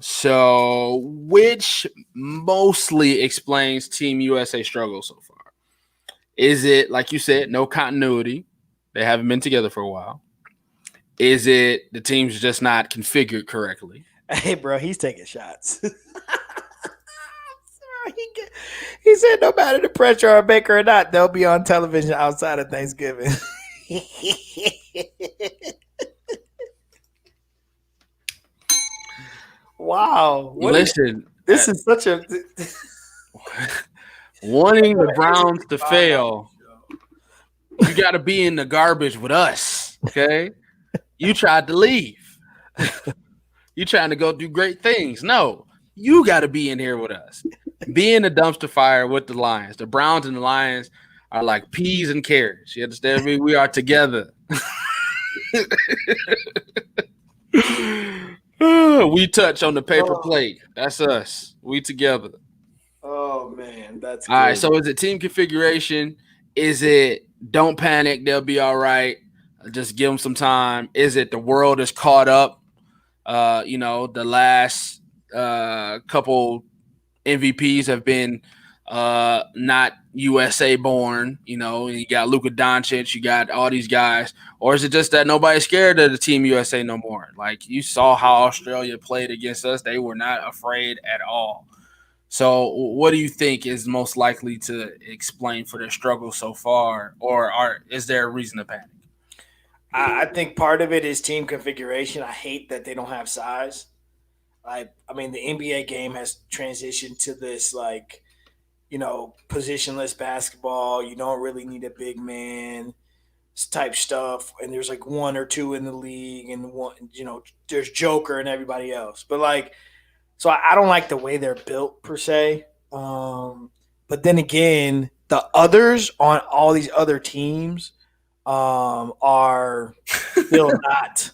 So, which mostly explains Team USA struggle so far? Is it, like you said, no continuity? They haven't been together for a while. Is it the team's just not configured correctly? Hey, bro, he's taking shots. He said no matter the pressure on Baker or not, they'll be on television outside of Thanksgiving. Wow. Listen. This is such a... wanting the Browns to fail, you got to be in the garbage with us, okay? You tried to leave. You trying to go do great things. No, you got to be in here with us. Be in the dumpster fire with the Lions. The Browns and the Lions are like peas and carrots. You understand me? We are together. We touch on the paper plate. That's us. We together. Oh, man. That's good. All right, so is it team configuration? Is it don't panic, they'll be all right? Just give them some time. Is it the world is caught up? The last couple MVPs have been not USA born, and you got Luka Doncic, you got all these guys, or is it just that nobody's scared of the Team USA no more? Like you saw how Australia played against us, they were not afraid at all. So, what do you think is most likely to explain for their struggle so far, or is there a reason to panic? I think part of it is team configuration. I hate that they don't have size. I mean, the NBA game has transitioned to this positionless basketball. You don't really need a big man type stuff, and there's like one or two in the league, and one, there's Joker and everybody else. But so I don't like the way they're built per se. But then again, the others on all these other teams are still not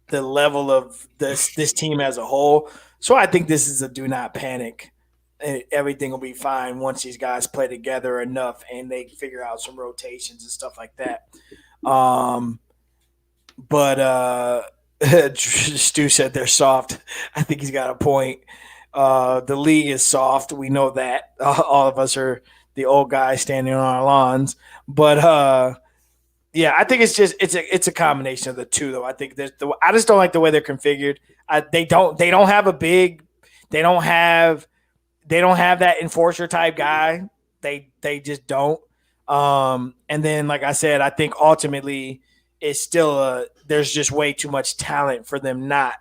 the level of this team as a whole. So I think this is a do not panic. Everything will be fine once these guys play together enough and they figure out some rotations and stuff like that. Um, but Stu said they're soft. I think he's got a point. The league is soft. We know that. All of us are the old guys standing on our lawns. But yeah, I think it's a combination of the two though. I think I just don't like the way they're configured. They don't have a big they don't have that enforcer type guy. They just don't. And then like I said, I think ultimately it's still there's just way too much talent for them not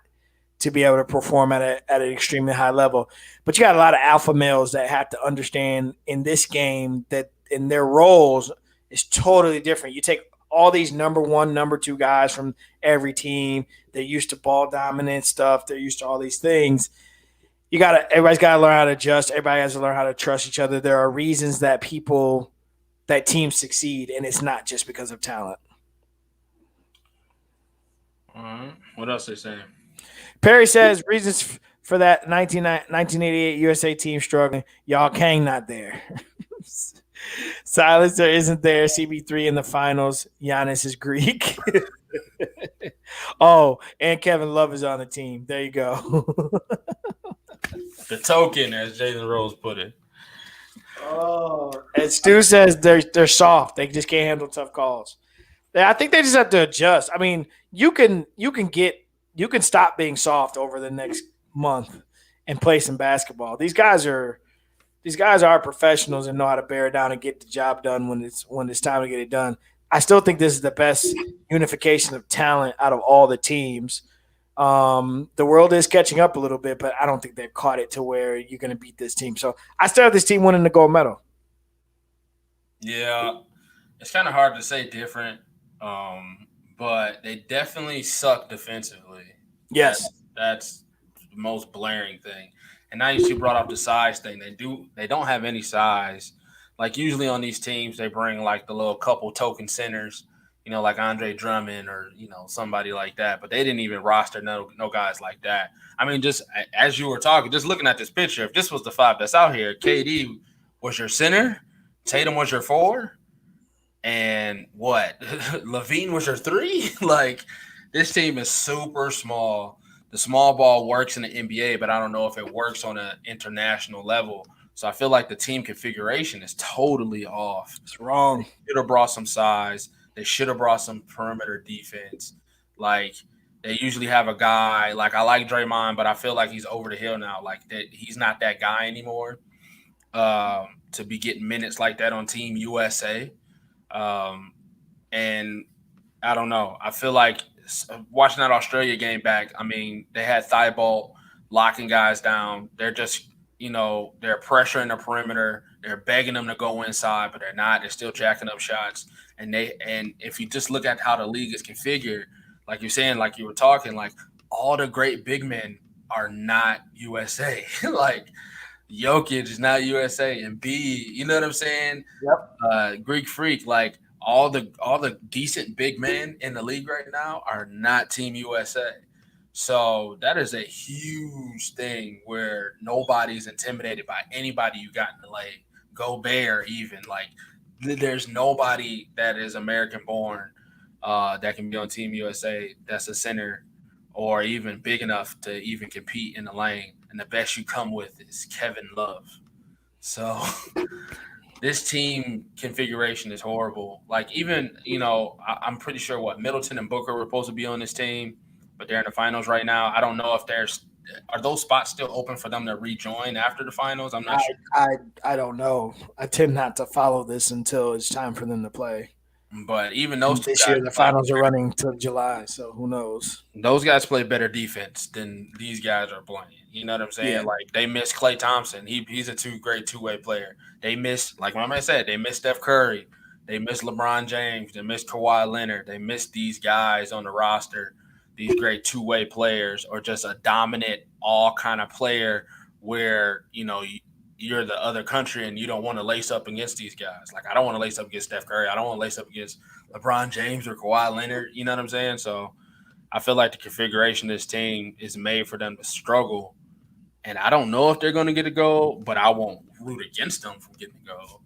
to be able to perform at an extremely high level. But you got a lot of alpha males that have to understand in this game that in their roles is totally different. You take all these number one, number two guys from every team. They're used to ball dominant stuff. They're used to all these things. Everybody's got to learn how to adjust. Everybody has to learn how to trust each other. There are reasons that teams succeed, and it's not just because of talent. All right. What else they saying? Perry says reasons for that 1988 USA team struggling. Y'all Kang not there. Silencer isn't there. CB3 in the finals. Giannis is Greek. Oh, and Kevin Love is on the team. There you go. The token, as Jalen Rose put it. Oh, and Stu says they're soft. They just can't handle tough calls. I think they just have to adjust. I mean, you can stop being soft over the next month and play some basketball. These guys are professionals and know how to bear down and get the job done when it's time to get it done. I still think this is the best unification of talent out of all the teams. The world is catching up a little bit, but I don't think they've caught it to where you're going to beat this team. So I still have this team winning the gold medal. Yeah, it's kind of hard to say different, but they definitely suck defensively. Yes, that's the most blaring thing. And now you brought up the size thing. They don't have any size. Like usually on these teams, they bring like the little couple token centers, like Andre Drummond or somebody like that. But they didn't even roster no guys like that. I mean, just as you were talking, just looking at this picture, if this was the five that's out here, KD was your center, Tatum was your four, and what Levine was your three. Like this team is super small. The small ball works in the NBA, but I don't know if it works on an international level. So I feel like the team configuration is totally off. It's wrong. They should have brought some size. They should have brought some perimeter defense. Like they usually have a guy. Like I like Draymond, but I feel like he's over the hill now. Like that, he's not that guy anymore. To be getting minutes like that on Team USA, and I don't know. I feel like watching that Australia game back, I mean, they had Thibault locking guys down. They're just, they're pressuring the perimeter. They're begging them to go inside, but they're not. They're still jacking up shots. And if you just look at how the league is configured, like you're saying, like you were talking, like all the great big men are not USA. Like Jokic is not USA, and you know what I'm saying? Yep. Greek Freak, like all the decent big men in the league right now are not Team USA. So that is a huge thing where nobody's intimidated by anybody you got in the league. Gobert, even like there's nobody that is American born that can be on Team USA that's a center or even big enough to even compete in the lane. And the best you come with is Kevin Love. So this team configuration is horrible. Like even I'm pretty sure what Middleton and Booker were supposed to be on this team, but they're in the finals right now. I don't know if are those spots still open for them to rejoin after the finals. I'm not sure. I don't know. I tend not to follow this until it's time for them to play. But even those two This guys, year, the finals are running till July, so who knows? those guys play better defense than these guys are playing. You know what I'm saying? Yeah. Like they miss Klay Thompson. He's a great two-way player. They miss, like what I said, they miss Steph Curry. They miss LeBron James. They miss Kawhi Leonard. They miss these guys on the roster, these great two-way players, or just a dominant all kind of player where you're the other country and you don't want to lace up against these guys. Like I don't want to lace up against Steph Curry. I don't want to lace up against LeBron James or Kawhi Leonard. You know what I'm saying? So I feel like the configuration of this team is made for them to struggle. And I don't know if they're going to get a goal, but I won't root against them from getting a goal.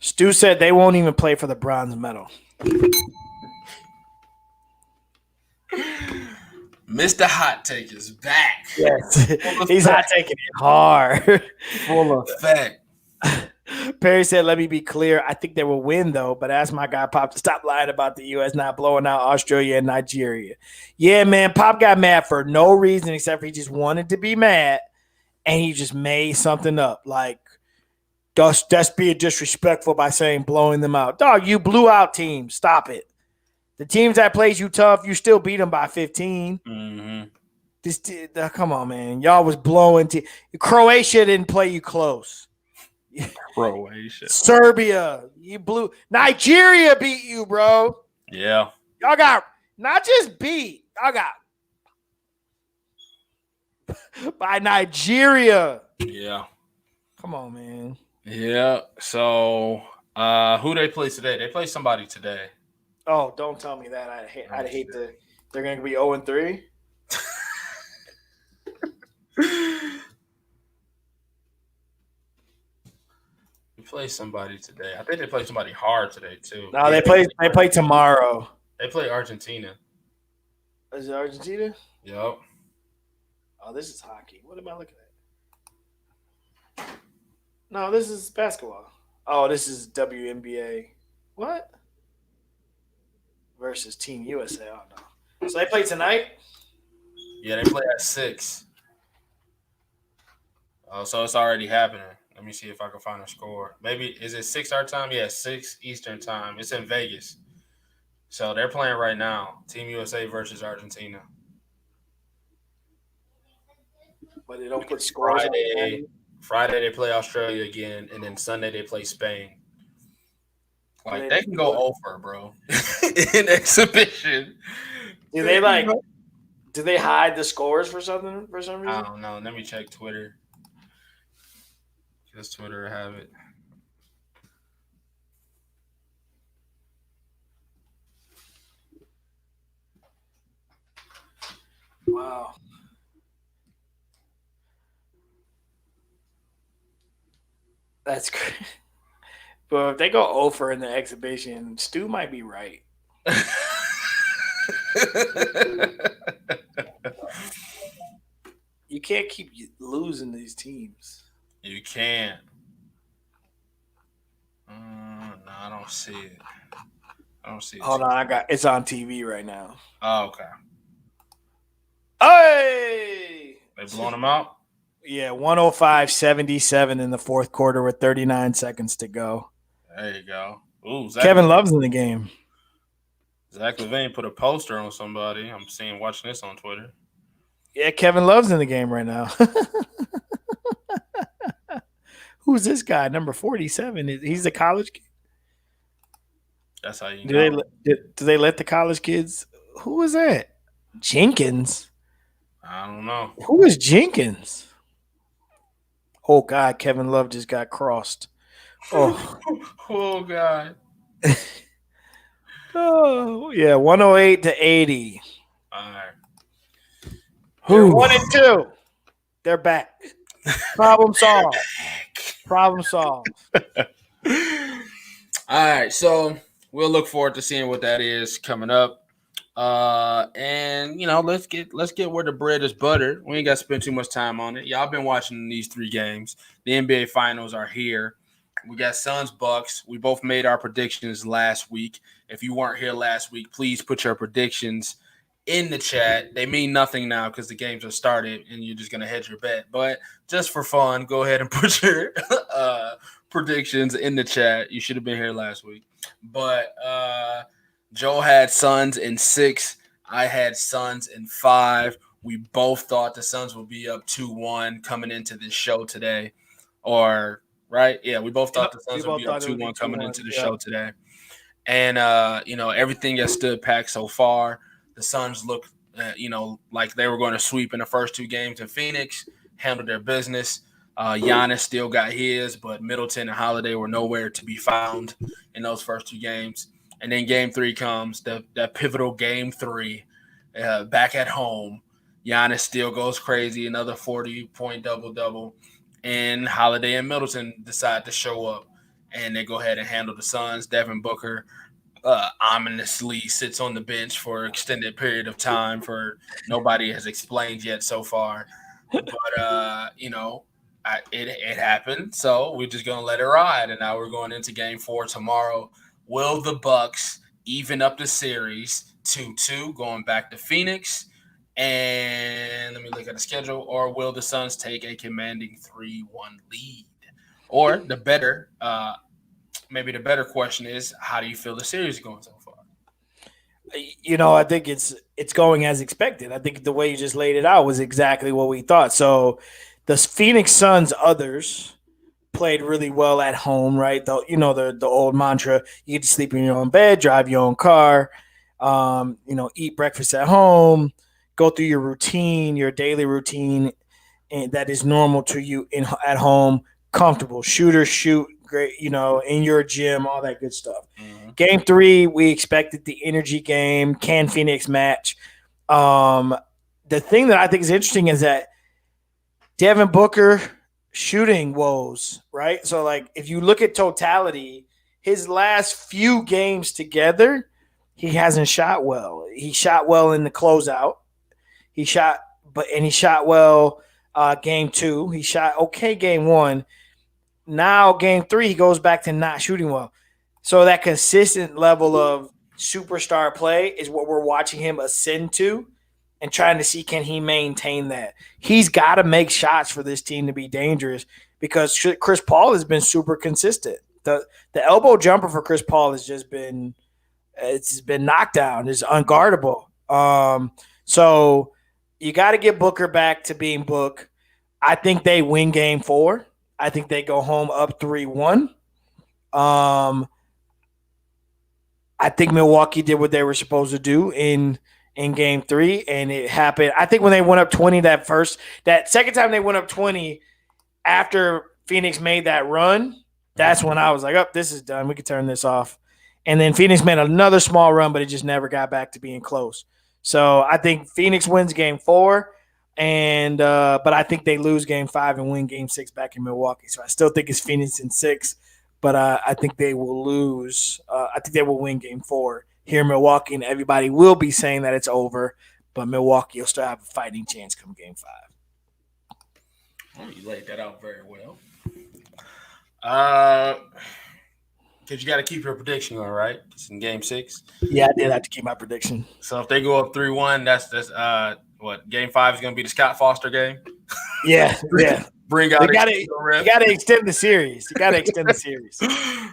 Stu said they won't even play for the bronze medal. Mr. Hot Take is back. Yes. He's not taking it hard. Full effect. Perry said, let me be clear. I think they will win, though. But ask my guy Pop to stop lying about the U.S. not blowing out Australia and Nigeria. Yeah, man. Pop got mad for no reason except for he just wanted to be mad. And he just made something up. Like, that's being disrespectful by saying blowing them out. Dog, you blew out teams. Stop it. The teams that plays you tough, you still beat them by 15. Mm-hmm. Come on, man. Y'all was blowing. Croatia didn't play you close. Croatia. Serbia, you blew. Nigeria beat you, bro. Yeah. Y'all got not just beat. Y'all got by Nigeria. Yeah. Come on, man. Yeah. So who they play today? They play somebody today. Oh, don't tell me that. I'd hate to. They're going to be 0-3. Play somebody today. I think they play somebody hard today too. No, they play tomorrow. They play Argentina. Is it Argentina? Yep. Oh, this is hockey. What am I looking at? No, this is basketball. Oh, this is WNBA. What? Versus Team USA. Oh no. So they play tonight? Yeah, they play at 6. Oh, so it's already happening. Let me see if I can find a score. Maybe is it 6 our time? Yeah, 6 Eastern time. It's in Vegas. So they're playing right now. Team USA versus Argentina. But they don't put scores Friday they play Australia again, and then Sunday they play Spain. Like they can go over, bro. In exhibition. Do they hide the scores for some reason? I don't know. Let me check Twitter. Does Twitter have it? Wow. That's crazy. But if they go over in the exhibition, Stu might be right. You can't keep losing these teams. You can't. No, I don't see it. Hold on, it's on TV right now. Oh, okay. Hey! They blowing them out? Yeah, 105-77 in the fourth quarter with 39 seconds to go. There you go. Ooh, Kevin Love's in the game. Zach LaVine put a poster on somebody. I'm watching this on Twitter. Yeah, Kevin Love's in the game right now. Who's this guy? Number 47. He's a college kid. That's how you know. Do they let the college kids? Who is that? Jenkins? I don't know. Who is Jenkins? Oh, God, Kevin Love just got crossed. Oh, oh God. Oh, yeah, 108-80. All right. They're 1-2. They're back. Problem solved. Problem solved. All right, so we'll look forward to seeing what that is coming up. And let's get where the bread is buttered. We ain't got to spend too much time on it. Y'all been watching these three games. The NBA Finals are here. We got Suns Bucks. We both made our predictions last week. If you weren't here last week, please put your predictions in the chat. They mean nothing now because the games are started and you're just gonna hedge your bet. But just for fun, go ahead and put your predictions in the chat. You should have been here last week. But Joe had Suns in 6. I had Suns in 5. We both thought the Suns would be up 2-1 coming into this show today. Or right? Yeah, we both thought the Suns would be up 2-1 coming into the show today. And everything has stood packed so far. The Suns look like they were going to sweep in the first 2 games in Phoenix, handle their business. Giannis still got his, but Middleton and Holiday were nowhere to be found in those first 2 games. And then game 3 comes, that pivotal game 3, back at home. Giannis still goes crazy, another 40-point double-double. And Holiday and Middleton decide to show up, and they go ahead and handle the Suns. Devin Booker ominously sits on the bench for an extended period of time for nobody has explained yet so far. But, it happened, so we're just going to let it ride. And now we're going into game 4 tomorrow. Will the Bucks even up the series 2-2 going back to Phoenix? And let me look at the schedule. Or will the Suns take a commanding 3-1 lead? Or maybe the better question is, how do you feel the series is going so far? I think it's going as expected. I think the way you just laid it out was exactly what we thought. So the Phoenix Suns others played really well at home, right? The old mantra: you get to sleep in your own bed, drive your own car, eat breakfast at home, go through your routine, your daily routine, and that is normal to you at home, comfortable, shoot, great, in your gym, all that good stuff. Mm-hmm. Game 3, we expected the energy game. Can Phoenix match? The thing that I think is interesting is that Devin Booker shooting woes, right? So, like, if you look at totality, his last few games together, he hasn't shot well. He shot well in the closeout. He shot well game 2. He shot okay game 1. Now game 3, he goes back to not shooting well. So that consistent level of superstar play is what we're watching him ascend to, and trying to see, can he maintain that? He's got to make shots for this team to be dangerous, because Chris Paul has been super consistent. The elbow jumper for Chris Paul has just been knocked down. It's unguardable. So you got to get Booker back to being Book. I think they win game 4. I think they go home up 3-1. I think Milwaukee did what they were supposed to do in game 3, and it happened. I think when they went up 20 that second time they went up 20 after Phoenix made that run, that's when I was like, oh, this is done. We can turn this off. And then Phoenix made another small run, but it just never got back to being close. So I think Phoenix wins game 4, but I think they lose game 5 and win game 6 back in Milwaukee. So I still think it's Phoenix in 6, but I think they will lose. I think they will win game 4 here in Milwaukee, and everybody will be saying that it's over, but Milwaukee will still have a fighting chance come game 5. Oh, you laid that out very well. Because you got to keep your prediction on, right? It's in game 6. Yeah, I did have to keep my prediction. So if they go up 3-1, that's what, game 5 is going to be the Scott Foster game? Yeah. Bring out. You got to extend the series.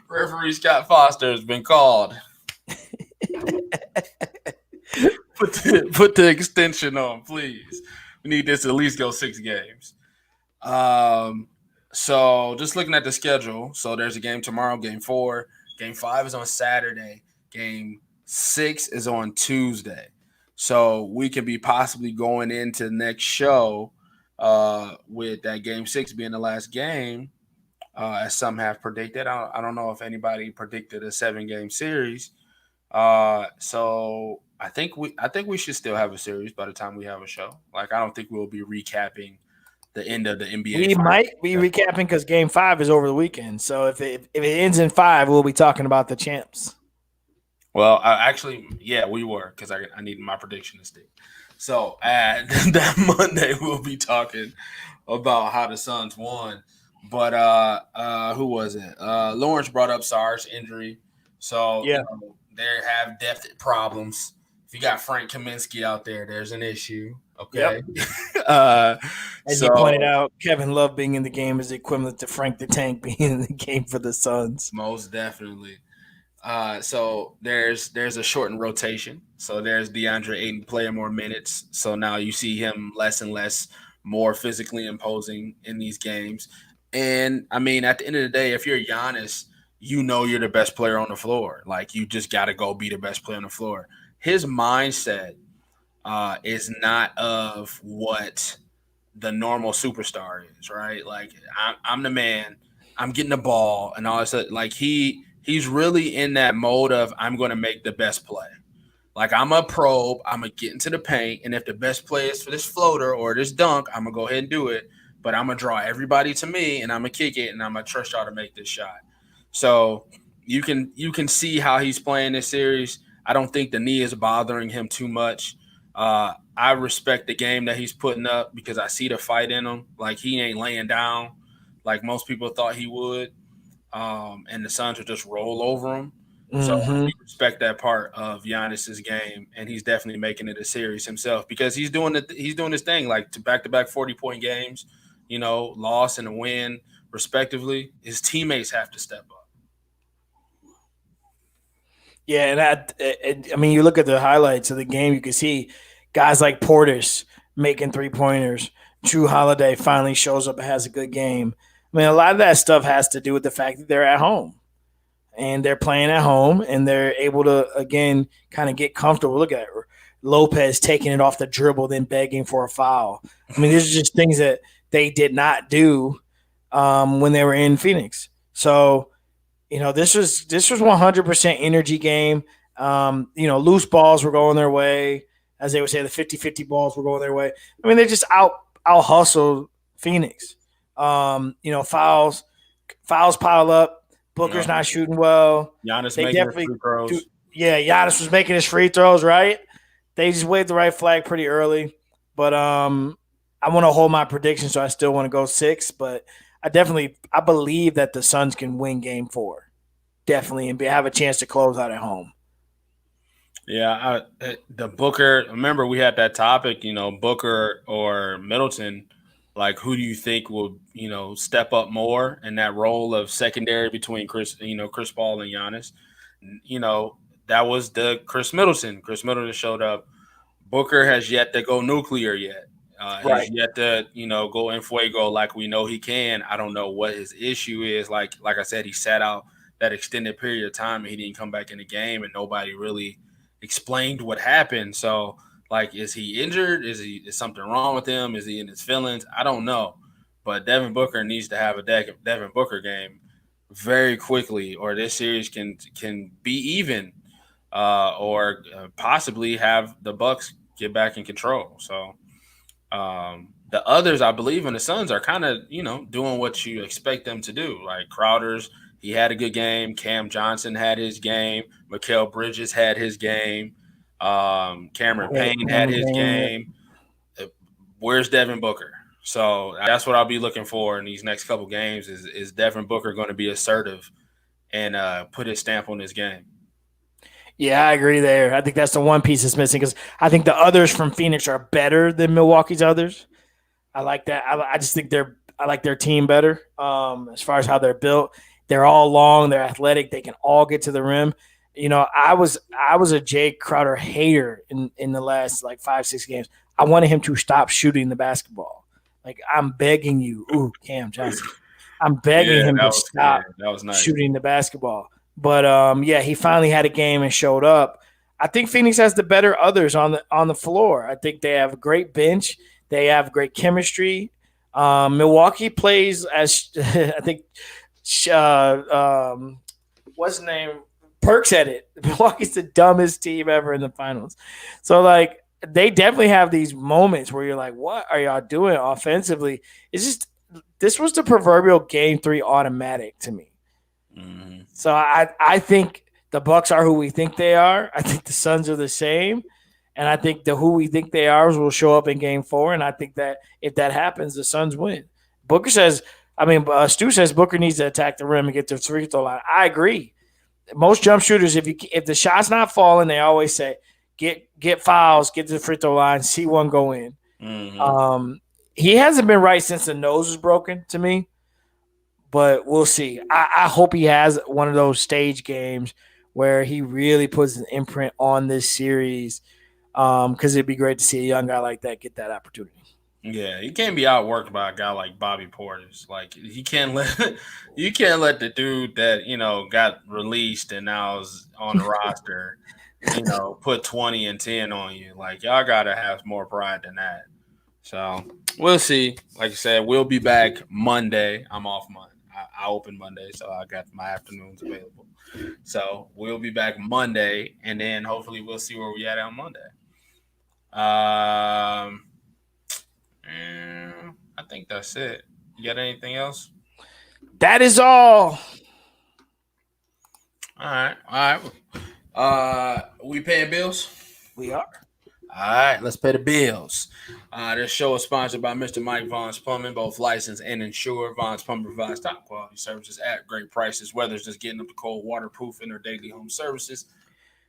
Referee Scott Foster has been called. Put the extension on, please. We need this to at least go 6 games. So just looking at the schedule, so there's a game tomorrow, game 4. Game 5 is on Saturday. Game 6 is on Tuesday. So we could be possibly going into the next show with that game 6 being the last game, as some have predicted. I don't know if anybody predicted a 7-game series. So I think we should still have a series by the time we have a show. Like, I don't think we'll be recapping the end of the NBA. We might be recapping because game 5 is over the weekend. So if it ends in 5, we'll be talking about the champs. Well, actually, yeah, we were because I needed my prediction to stick. So that Monday we'll be talking about how the Suns won. But who was it? Lawrence brought up Sarge injury, so Yeah. they have depth problems. If you got Frank Kaminsky out there, there's an issue. Okay, Yep. uh, As you pointed so out, Kevin Love being in the game is equivalent to Frank the Tank being in the game for the Suns. most definitely. So there's a shortened rotation. So there's DeAndre Ayton playing more minutes. So now you see him less and less, more physically imposing in these games. And I mean, at the end of the day, if you're Giannis, you know you're the best player on the floor. Like you just got to go be the best player on the floor. His mindset is not of what the normal superstar is, right? Like I'm the man, I'm getting the ball, and all this. Like he's really in that mode of I'm going to make the best play. Like I'm a probe, I'm gonna get into the paint, and if the best play is for this floater or this dunk, I'm gonna go ahead and do it. But I'm gonna draw everybody to me, and I'm gonna kick it, and I'm gonna trust y'all to make this shot. So you can see how he's playing this series. I don't think the knee is bothering him too much. I respect the game that he's putting up because I see the fight in him. Like he ain't laying down like most people thought he would, and the Suns will just roll over him. So I Mm-hmm. do respect that part of Giannis's game, and he's definitely making it a series himself because he's doing his thing like to back 40-point games, loss and a win respectively. His teammates have to step up. Yeah, I mean, you look at the highlights of the game, you can see guys like Portis making 3 pointers. True Holiday finally shows up and has a good game. I mean, a lot of that stuff has to do with the fact that they're at home and they're playing at home and they're able to again kind of get comfortable. Look at Lopez taking it off the dribble, then begging for a foul. I mean, these are just things that they did not do when they were in Phoenix. So this was 100% energy game. Loose balls were going their way, as they would say, the 50-50 balls were going their way. I mean, they just out hustled Phoenix. Fouls pile up. Booker's not shooting well. Giannis They making his definitely free throws. yeah, Giannis was making his free throws, right? They just waved the right flag pretty early. But I want to hold my prediction, so I still want to go 6. But I believe that the Suns can win game 4. Definitely, and have a chance to close out at home. Yeah, the Booker. Remember, we had that topic. Booker or Middleton. Like, who do you think will step up more in that role of secondary between Chris Paul and Giannis? You know, that was the Chris Middleton. Chris Middleton showed up. Booker has yet to go nuclear yet. He's Right. yet to go in fuego like we know he can. I don't know what his issue is. Like I said, he sat out that extended period of time and he didn't come back in the game, and nobody really explained what happened. So, like, is he injured? Is something wrong with him? Is he in his feelings? I don't know. But Devin Booker needs to have a Devin Booker game very quickly, or this series can be even, or possibly have the Bucks get back in control. So the others, I believe, in the Suns are kind of doing what you expect them to do. Like Crowder's, he had a good game. Cam Johnson had his game. Mikal Bridges had his game. Cameron Payne had his game. Where's Devin Booker? So that's what I'll be looking for in these next couple games. Is Devin Booker going to be assertive and put his stamp on this game? Yeah, I agree there. I think that's the one piece that's missing because I think the others from Phoenix are better than Milwaukee's others. I like that. I just think I like their team better. As far as how they're built, they're all long, they're athletic, they can all get to the rim. I was a Jay Crowder hater in the last like 5-6 games. I wanted him to stop shooting the basketball. Like I'm begging you, Cam Johnson. I'm begging him to stop that was nice. shooting the basketball. But he finally had a game and showed up. I think Phoenix has the better others on the floor. I think they have a great bench. They have great chemistry. Milwaukee plays as I think. What's his name? Perk said it. Milwaukee's the dumbest team ever in the finals. So like they definitely have these moments where you're like, what are y'all doing offensively? It's just this was the proverbial game 3 automatic to me. Mm-hmm. So I think the Bucks are who we think they are. I think the Suns are the same. And I think the who we think they are will show up in game 4. And I think that if that happens, the Suns win. Stu says Booker needs to attack the rim and get to the free throw line. I agree. Most jump shooters, if the shot's not falling, they always say, get fouls, get to the free throw line, see one go in. Mm-hmm. He hasn't been right since the nose was broken to me, but we'll see. I hope he has one of those stage games where he really puts an imprint on this series, because it'd be great to see a young guy like that get that opportunity. Yeah, he can't be outworked by a guy like Bobby Portis. Like you can't let the dude that got released and now is on the roster, put 20 and 10 on you. Like y'all gotta have more pride than that. So we'll see. Like I said, we'll be back Monday. I'm off Monday. I open Monday, so I got my afternoons available. So we'll be back Monday, and then hopefully we'll see where we at on Monday. I think that's it. You got anything else? That is all. All right. We paying bills? We are. All right, let's pay the bills. This show is sponsored by Mr. Mike Vaughn's Plumbing, both licensed and insured. Vaughn's Plumbing provides top quality services at great prices. Whether it's just getting up to cold waterproofing or daily home services,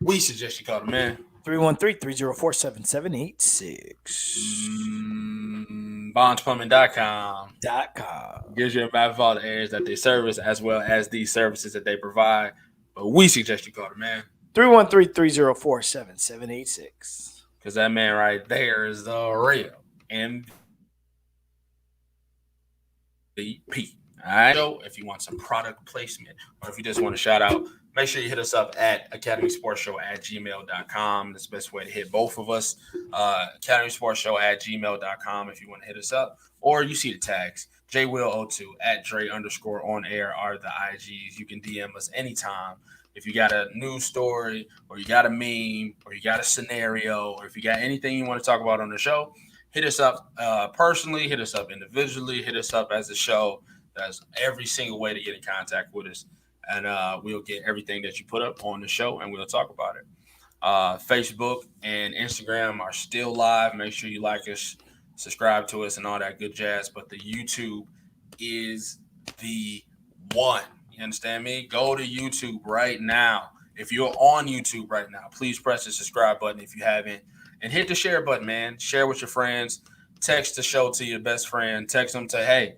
we suggest you call the man. 313-304-7786. BondsPlumbing.com. Gives you a map of all the areas that they service as well as the services that they provide. But we suggest you call the man. 313-304-7786. Because that man right there is the real MVP. All right. So if you want some product placement or if you just want to shout out, make sure you hit us up at academysportshow@gmail.com. That's the best way to hit both of us. academysportshow@gmail.com if you want to hit us up. Or you see the tags. JWill02 at Dre_on-air are the IGs. You can DM us anytime. If you got a news story or you got a meme or you got a scenario or if you got anything you want to talk about on the show, hit us up personally, hit us up individually, hit us up as a show. That's every single way to get in contact with us. And we'll get everything that you put up on the show and we'll talk about it. Facebook and Instagram are still live. Make sure you like us, subscribe to us and all that good jazz. But the YouTube is the one. You understand me? Go to YouTube right now. If you're on YouTube right now, please press the subscribe button if you haven't. And hit the share button, man. Share with your friends. Text the show to your best friend. Text them to, hey,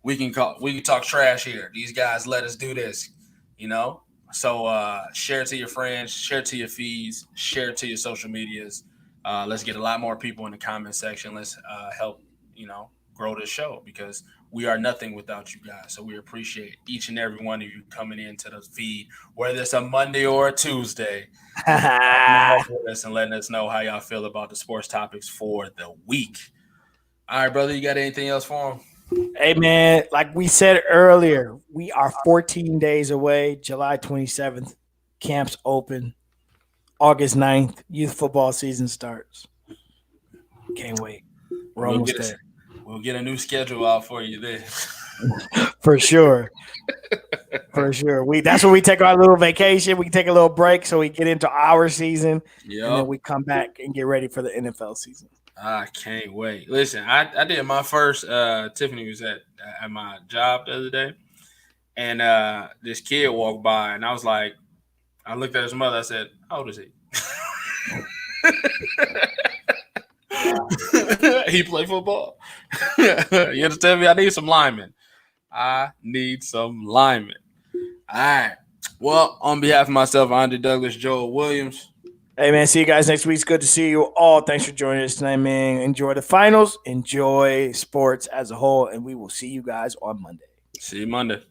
we can talk trash here. These guys let us do this, So share it to your friends, share it to your feeds, share it to your social medias. Let's get a lot more people in the comment section. Let's help, grow this show because we are nothing without you guys. So we appreciate each and every one of you coming into the feed, whether it's a Monday or a Tuesday, with us and letting us know how y'all feel about the sports topics for the week. All right, brother, you got anything else for them? Hey, man, like we said earlier, we are 14 days away. July 27th, camps open. August 9th, youth football season starts. Can't wait. We're almost there. We'll get a new schedule out for you then. For sure. For sure. That's when we take our little vacation. We take a little break so we get into our season. Yep. And then we come back and get ready for the NFL season. I can't wait. Listen, I did my first Tiffany was at my job the other day. And this kid walked by and I was like, I looked at his mother. I said, how old is he? He play football. You understand me? I need some linemen. All right. Well, on behalf of myself, Andre Douglas, Joel Williams. Hey, man, see you guys next week. It's good to see you all. Thanks for joining us tonight, man. Enjoy the finals. Enjoy sports as a whole, and we will see you guys on Monday. See you Monday.